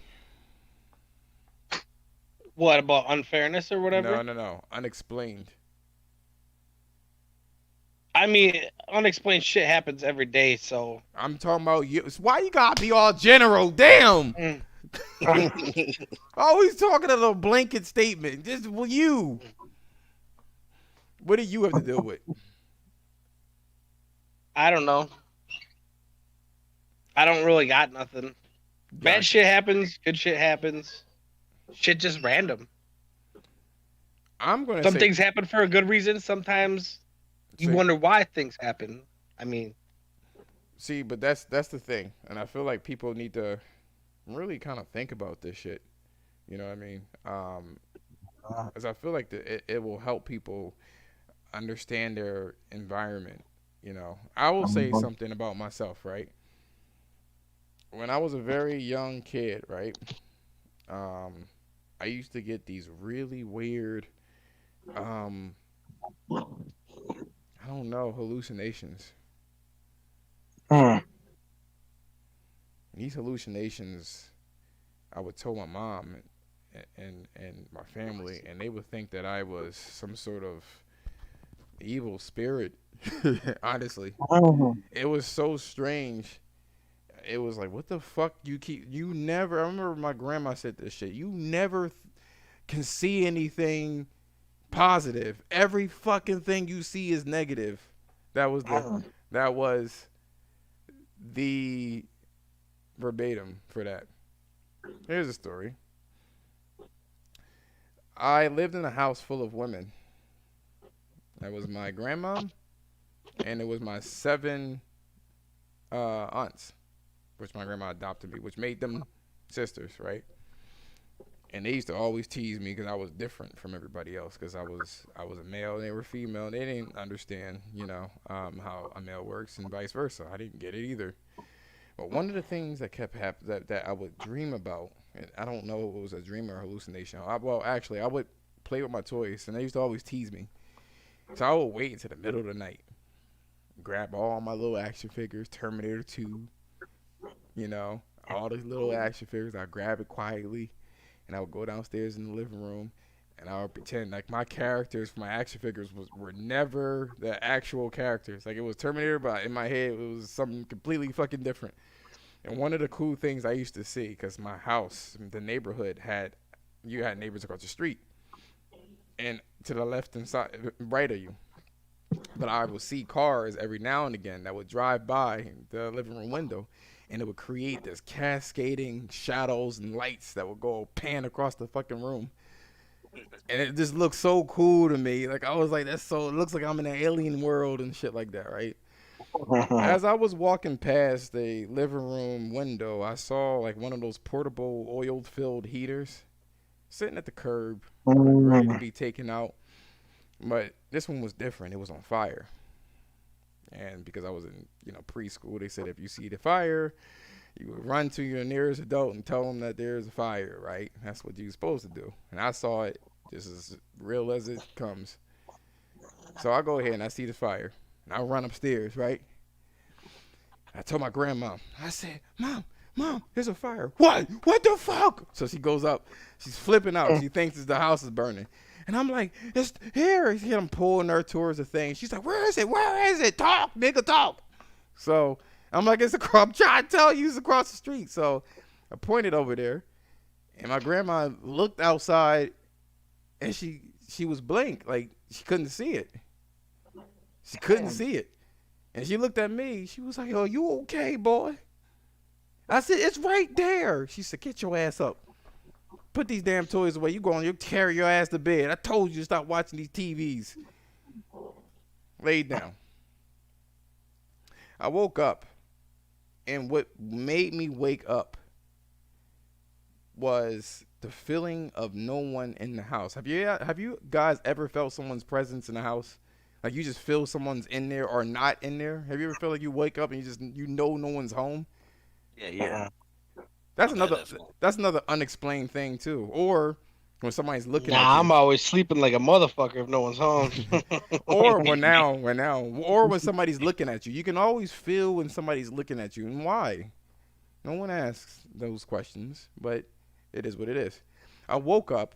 What about unfairness or No, whatever? no, no. Unexplained. I mean, unexplained shit happens every day, so. I'm talking about you. Why you gotta be all general? Damn. Mm. Always talking a little blanket statement. Just well, you. What do you have to deal with? I don't know. I don't really got nothing. Bad Gotcha. shit happens, good shit happens. Shit just random. I'm gonna Some say, things happen for a good reason. Sometimes you see, wonder why things happen. I mean, see, but that's the thing, and I feel like people need to really kind of think about this shit. You know what I mean? As I feel like it will help people understand their environment. You know, I will say something about myself, right? When I was a very young kid, right? Um, I used to get these really weird, um, I don't know, hallucinations. These hallucinations, I would tell my mom and my family, and they would think that I was some sort of evil spirit. Honestly, it was so strange. It was like, what the fuck? You never. I remember my grandma said this shit. You never can see anything positive. Every fucking thing you see is negative. That was that was the verbatim for that. Here's a story. I lived in a house full of women. That was my grandma, and it was my seven aunts, which my grandma adopted me, which made them sisters, right? And they used to always tease me because I was different from everybody else because I was a male and they were female. They didn't understand, how a male works and vice versa. I didn't get it either. But one of the things that kept happening that I would dream about, and I don't know if it was a dream or a hallucination. Well, actually, I would play with my toys, and they used to always tease me. So I would wait until the middle of the night, grab all my little action figures, Terminator 2, all these little action figures. I'd grab it quietly, and I would go downstairs in the living room, and I would pretend like my characters for my action figures were never the actual characters. Like it was Terminator, but in my head it was something completely fucking different. And one of the cool things I used to see, because my house, the neighborhood you had neighbors across the street, and to the left and side, right of you. But I would see cars every now and again that would drive by the living room window, and it would create this cascading shadows and lights that would go pan across the fucking room. And it just looked so cool to me. Like I was like, that's so. It looks like I'm in an alien world and shit like that, right? As I was walking past the living room window, I saw like one of those portable oil-filled heaters sitting at the curb, ready to be taken out. But this one was different. It was on fire. And because I was in, preschool, they said if you see the fire, you would run to your nearest adult and tell them that there's a fire, right? That's what you're supposed to do. And I saw it just as real as it comes. So I go ahead and I see the fire. And I run upstairs, right? I told my grandma, I said, Mom, there's a fire. What? What the fuck? So she goes up. She's flipping out. She thinks the house is burning. And I'm like, it's here. I'm pulling her towards the thing. She's like, where is it? Where is it? Talk, nigga, talk. So I'm like, I'm trying to tell you it's across the street. So I pointed over there. And my grandma looked outside. And she was blank. Like, she couldn't see it. She couldn't see it. And she looked at me. She was like, oh, you okay, boy? I said, it's right there. She said, get your ass up. Put these damn toys away. You carry your ass to bed. I told you to stop watching these TVs. Laid down. I woke up. And what made me wake up was the feeling of no one in the house. Have you guys ever felt someone's presence in the house? Like you just feel someone's in there or not in there? Have you ever felt like you wake up and no one's home? Yeah. That's I've had another that feeling. that's another unexplained thing too. Or when somebody's looking at Nah, you. I'm always sleeping like a motherfucker if no one's home. Or or when somebody's looking at you. You can always feel when somebody's looking at you, and why. No one asks those questions, but it is what it is. I woke up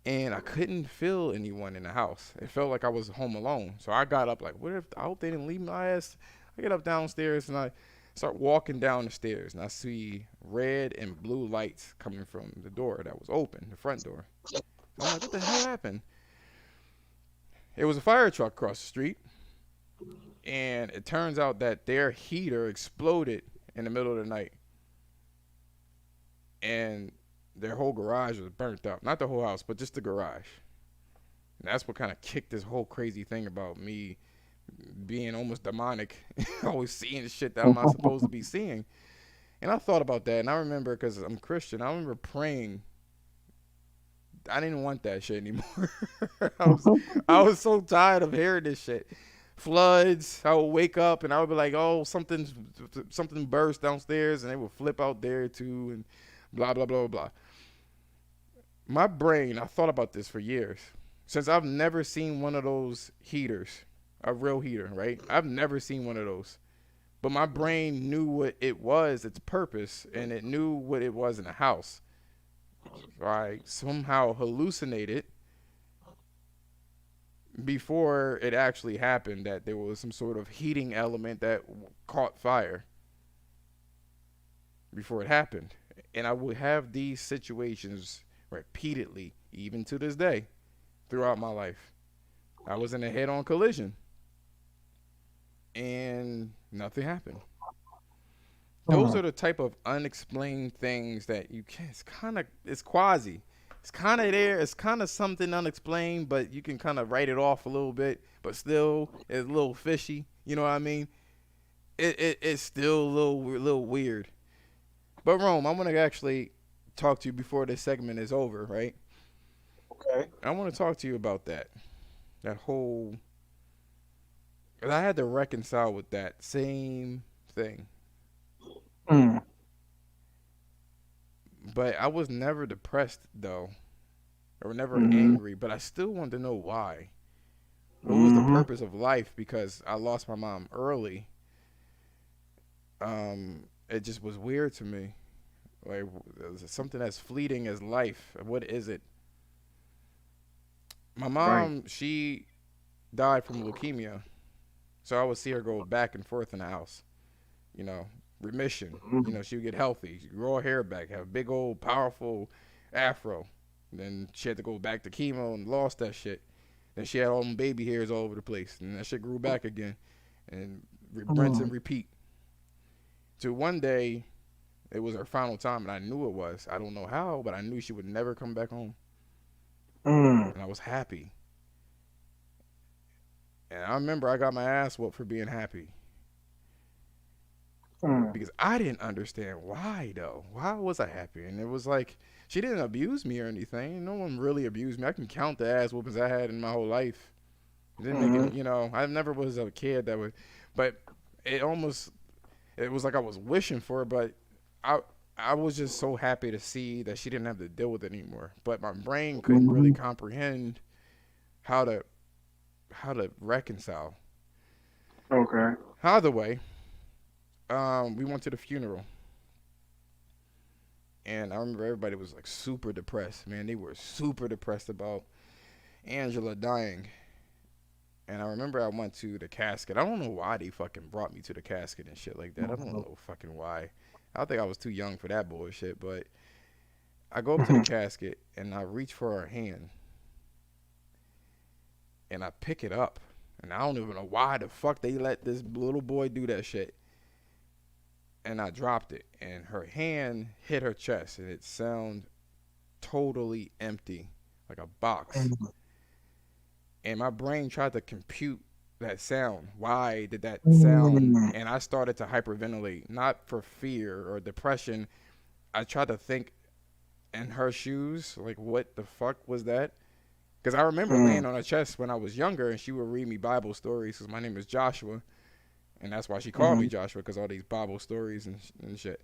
and I couldn't feel anyone in the house. It felt like I was home alone. So I got up like, what if I hope they didn't leave my ass? I get up downstairs and I start walking down the stairs and I see red and blue lights coming from the door that was open, the front door. So I'm like, what the hell happened? It was a fire truck across the street, and it turns out that their heater exploded in the middle of the night, and their whole garage was burnt out. Not the whole house, but just the garage. And that's what kind of kicked this whole crazy thing about me being almost demonic, always seeing shit that I'm not supposed to be seeing. And I thought about that, and I remember, because I'm Christian, I remember praying. I didn't want that shit anymore. I was so tired of hearing this shit. Floods. I would wake up and I would be like, "Oh, something burst downstairs," and they would flip out there too, and blah blah blah blah. My brain, I thought about this for years, since I've never seen one of those heaters, a real heater, right? I've never seen one of those, but my brain knew what it was, its purpose, and it knew what it was in the house. So I somehow hallucinated before it actually happened that there was some sort of heating element that caught fire before it happened. And I would have these situations repeatedly, even to this day, throughout my life. I was in a head-on collision, and nothing happened. Those are the type of unexplained things that you can't. It's quasi. It's kind of there. It's kind of something unexplained, but you can kind of write it off a little bit. But still, it's a little fishy. You know what I mean? It's still a little weird. But Rome, I want to actually talk to you before this segment is over, right? Okay. I want to talk to you about that whole. 'Cause I had to reconcile with that same thing. Mm. But I was never depressed though, or never Mm-hmm. angry. But I still wanted to know why. What was the purpose of life? Because I lost my mom early. It just was weird to me. Like, something that's fleeting as life. What is it? My mom, she died from leukemia, so I would see her go back and forth in the house. You know, remission. You know, she would get healthy, grow her hair back, have a big old powerful afro. Then she had to go back to chemo and lost that shit. Then she had all them baby hairs all over the place, and that shit grew back again, and rinse and repeat. So one day, it was her final time, and I knew it was. I don't know how, but I knew she would never come back home, and I was happy. And I remember I got my ass whooped for being happy. Because I didn't understand why, though. Why was I happy? And it was like, she didn't abuse me or anything. No one really abused me. I can count the ass whoopings I had in my whole life. It didn't make it, you know, I never was a kid that would, but it was like I was wishing for it, but I was just so happy to see that she didn't have to deal with it anymore. But my brain couldn't really comprehend how to reconcile. Okay. Either way, we went to the funeral, and I remember everybody was like super depressed. Man, they were super depressed about Angela dying. And I remember I went to the casket. I don't know why they fucking brought me to the casket and shit like that. I don't know fucking why. I think I was too young for that bullshit. But I go up to the casket and I reach for her hand, and I pick it up. And I don't even know why the fuck they let this little boy do that shit. And I dropped it, and her hand hit her chest, and it sounded totally empty, like a box. And my brain tried to compute that sound. Why did that sound? And I started to hyperventilate, not for fear or depression. I tried to think in her shoes, like, what the fuck was that? Because I remember laying on her chest when I was younger, and she would read me Bible stories, because my name is Joshua. And that's why she called me Joshua, because all these Bible stories and shit.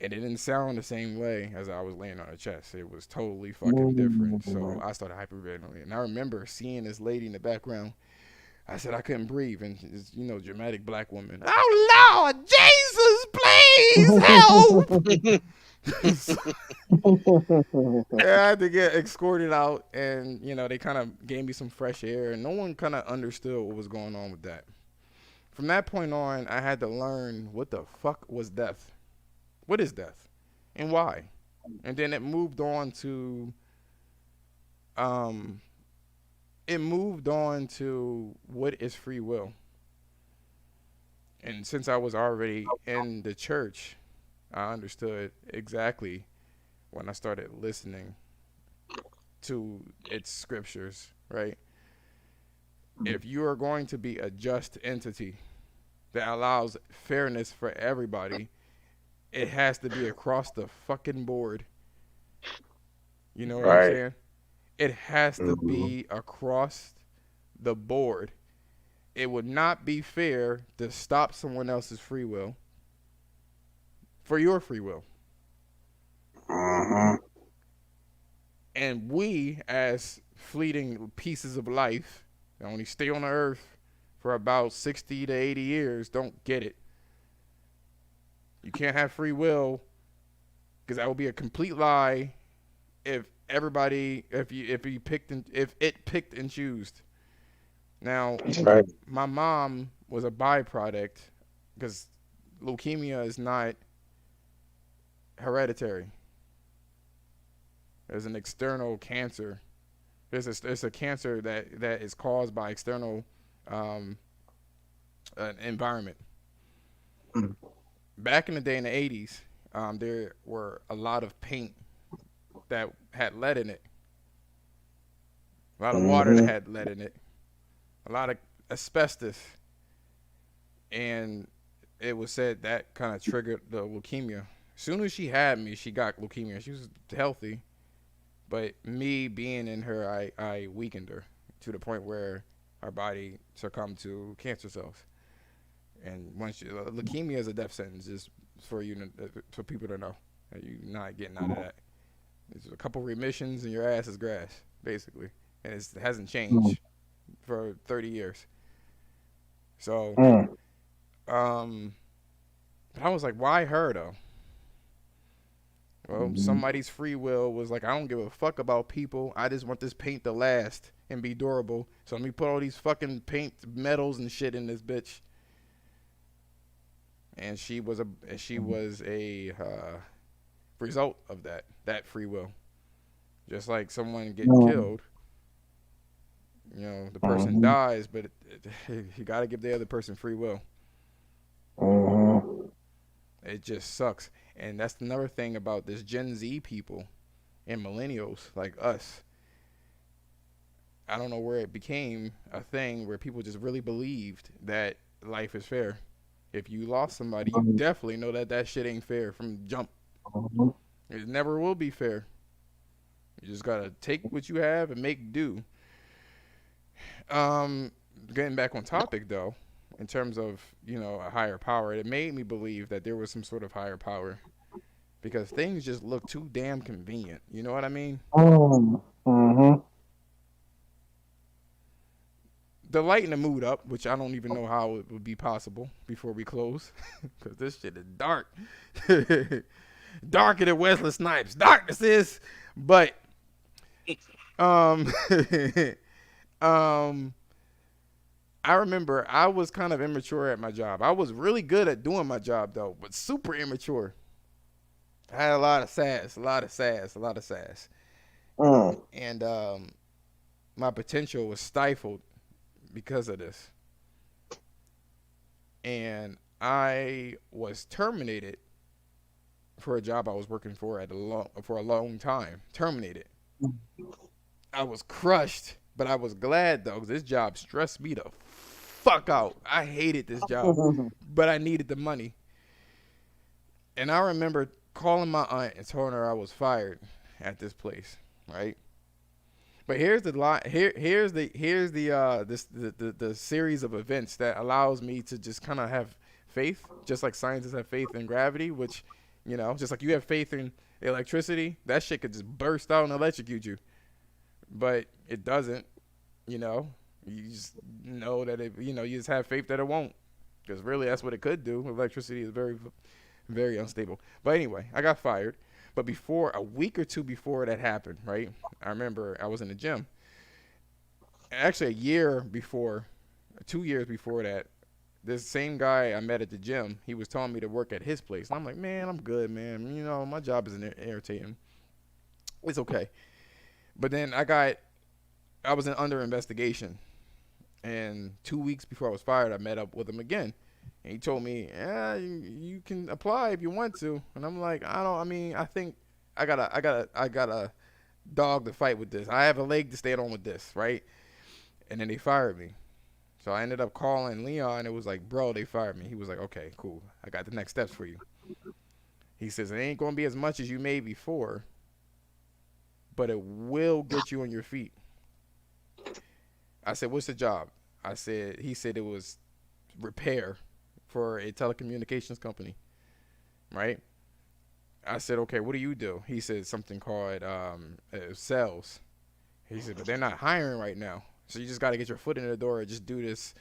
And it didn't sound the same way as I was laying on the chest. It was totally fucking different. So I started hyperventilating. And I remember seeing this lady in the background. I said I couldn't breathe. And this, dramatic black woman. Oh, Lord, Jesus, please help. Yeah, I had to get escorted out. And, they kind of gave me some fresh air. And no one kind of understood what was going on with that. From that point on, I had to learn what the fuck was death. What is death? And why? And then it moved on to what is free will. And since I was already in the church, I understood exactly when I started listening to its scriptures, right? If you are going to be a just entity that allows fairness for everybody, it has to be across the fucking board. You know what I'm saying? It has to be across the board. It would not be fair to stop someone else's free will for your free will. And we, as fleeting pieces of life that only stay on the earth for about 60 to 80 years, don't get it. You can't have free will, because that would be a complete lie if it picked and chose. Now, my mom was a byproduct, because leukemia is not hereditary. There's an external cancer. There's a cancer that is caused by external environment. Back in the day in the 80s, there were a lot of paint that had lead in it. A lot of water that had lead in it. A lot of asbestos. And it was said that kind of triggered the leukemia. As soon as she had me, she got leukemia. She was healthy. But me being in her, I weakened her to the point where her body succumbed to cancer cells. And once leukemia is a death sentence, just for people to know. You're not getting out of that. There's a couple remissions and your ass is grass, basically. And it hasn't changed for 30 years. So, but I was like, why her, though? Well, somebody's free will was like, I don't give a fuck about people. I just want this paint to last and be durable. So let me put all these fucking paint metals and shit in this bitch. And she was a result of that free will. Just like someone getting killed, the person dies, but you got to give the other person free will. It just sucks. And that's another thing about this Gen Z people and millennials like us. I don't know where it became a thing where people just really believed that life is fair. If you lost somebody, you definitely know that shit ain't fair from jump. It never will be fair. You just gotta take what you have and make do. Getting back on topic though, in terms of a higher power, it made me believe that there was some sort of higher power, because things just look too damn convenient. You know what I mean? To lighten the mood up, which I don't even know how it would be possible before we close, because this shit is dark. Darker than Wesley Snipes. Darkness is, but I remember I was kind of immature at my job. I was really good at doing my job though, but super immature. I had a lot of sass. And my potential was stifled because of this. And I was terminated for a job I was working for for a long time. Terminated. I was crushed, but I was glad though, because this job stressed me the fuck out. I hated this job, but I needed the money. And I remember calling my aunt and telling her I was fired at this place, right? But here's the series of events that allows me to just kind of have faith, just like scientists have faith in gravity, which You know, just like you have faith in electricity, that shit could just burst out and electrocute you. But it doesn't, you know. You just know that you just have faith that it won't. Because really, that's what it could do. Electricity is very, very unstable. But anyway, I got fired. But a week or two before that happened, right? I remember I was in the gym. Actually, 2 years before that, this same guy I met at the gym, he was telling me to work at his place. And I'm like, man, I'm good, man. You know, my job isn't irritating. It's okay. But then I was under investigation. And 2 weeks before I was fired, I met up with him again. And he told me, yeah, you can apply if you want to. And I'm like, I think I got a dog to fight with this. I have a leg to stand on with this, right? And then they fired me. So I ended up calling Leon. It was like, bro, they fired me. He was like, okay, cool. I got the next steps for you. He says, it ain't going to be as much as you made before, but it will get you on your feet. I said, what's the job? He said it was repair for a telecommunications company, right? I said, okay, what do you do? He said something called sales. He said, but they're not hiring right now. So you just got to get your foot in the door and just do this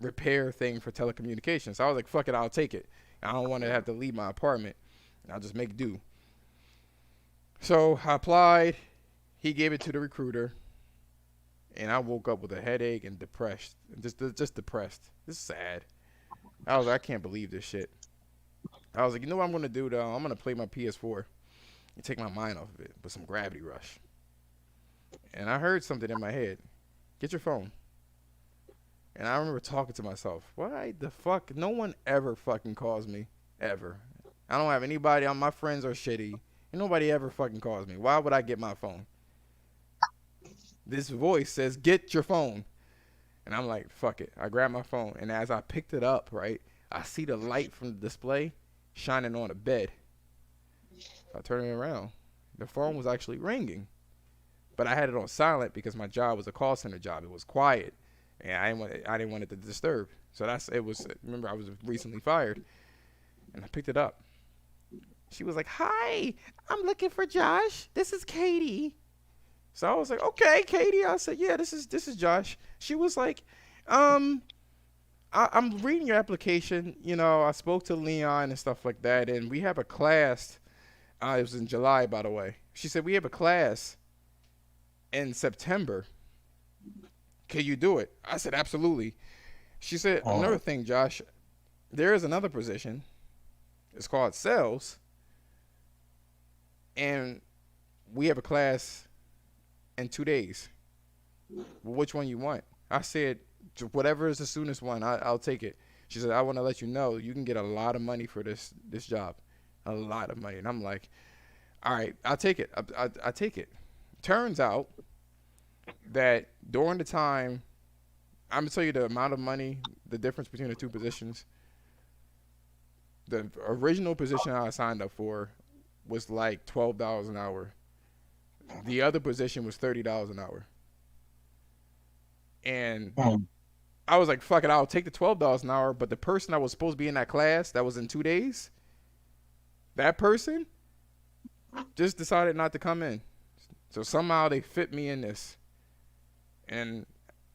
repair thing for telecommunications. So I was like, fuck it, I'll take it. I don't want to have to leave my apartment. I'll just make do. So I applied. He gave it to the recruiter. And I woke up with a headache and depressed. Just depressed. This is sad. I was like, I can't believe this shit. I was like, you know what I'm going to do, though? I'm going to play my PS4 and take my mind off of it with some Gravity Rush. And I heard something in my head. Get your phone. And I remember talking to myself, why the fuck? No one ever fucking calls me. Ever. I don't have anybody on my friends are shitty. And nobody ever fucking calls me. Why would I get my phone? This voice says, get your phone. And I'm like, fuck it. I grab my phone. And as I picked it up, right, I see the light from the display shining on the bed. I turn it around. The phone was actually ringing. But I had it on silent because my job was a call center job. It was quiet. And I didn't want it to disturb. So remember, I was recently fired. And I picked it up. She was like, hi, I'm looking for Josh. This is Katie. So I was like, okay, Katie. I said, yeah, this is Josh. She was like, I'm reading your application. You know, I spoke to Leon and stuff like that. And we have a class. It was in July, by the way. She said, we have a class in September. Can you do it? I said, absolutely. She said, another thing, Josh, there is another position. It's called sales. And we have a class in 2 days. Well, which one you want? I said, whatever is the soonest one, I'll take it. She said, I want to let you know you can get a lot of money for this job. A lot of money. And I'm like, all right, I'll take it. I take it. Turns out that during the time, I'm going to tell you the amount of money, the difference between the two positions. The original position I signed up for was like $12 an hour. The other position was $30 an hour. And I was like, fuck it, I'll take the $12 an hour. But the person that was supposed to be in that class that was in 2 days, that person just decided not to come in. So somehow they fit me in this. And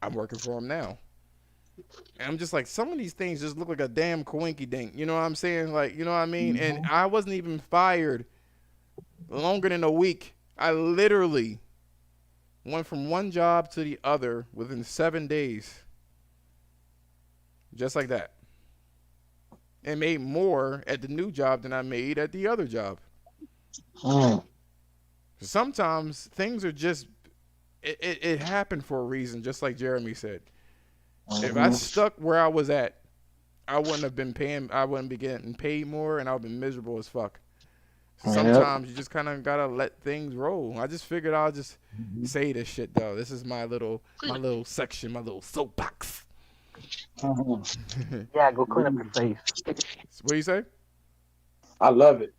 I'm working for them now. And I'm just like, some of these things just look like a damn coinky dink. You know what I'm saying? Like, you know what I mean? Mm-hmm. And I wasn't even fired longer than a week. I literally went from one job to the other within 7 days. Just like that. And made more at the new job than I made at the other job. Sometimes things are just, it happened for a reason, just like Jeremy said. If I stuck where I was at, I wouldn't be getting paid more, and I would have been miserable as fuck. Sometimes you just kind of gotta let things roll. I just figured I'll just say this shit though. This is my little section, my little soapbox. Yeah, go clean up your face. What do you say? I love it.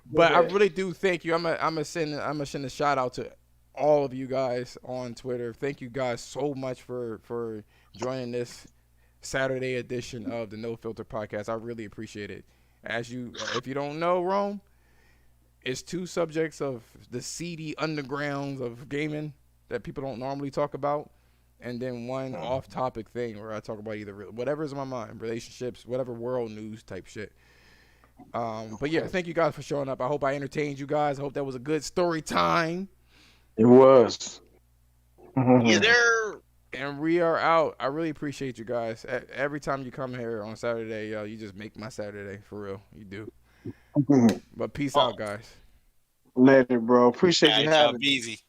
But I really do thank you. I'm gonna send a shout out to all of you guys on Twitter. Thank you guys so much for joining this Saturday edition of the No Filter Podcast. I really appreciate it. If you don't know, Rome, it's two subjects of the seedy undergrounds of gaming that people don't normally talk about, and then one off-topic thing where I talk about either whatever's in my mind, relationships, whatever world news type shit. But yeah, thank you guys for showing up. I hope I entertained you guys. I hope that was a good story time. It was. Yeah, there. And we are out. I really appreciate you guys. Every time you come here on Saturday, you just make my Saturday for real. You do. But peace out, guys. Later, bro. Appreciate All you right, y'all, having me. be easy.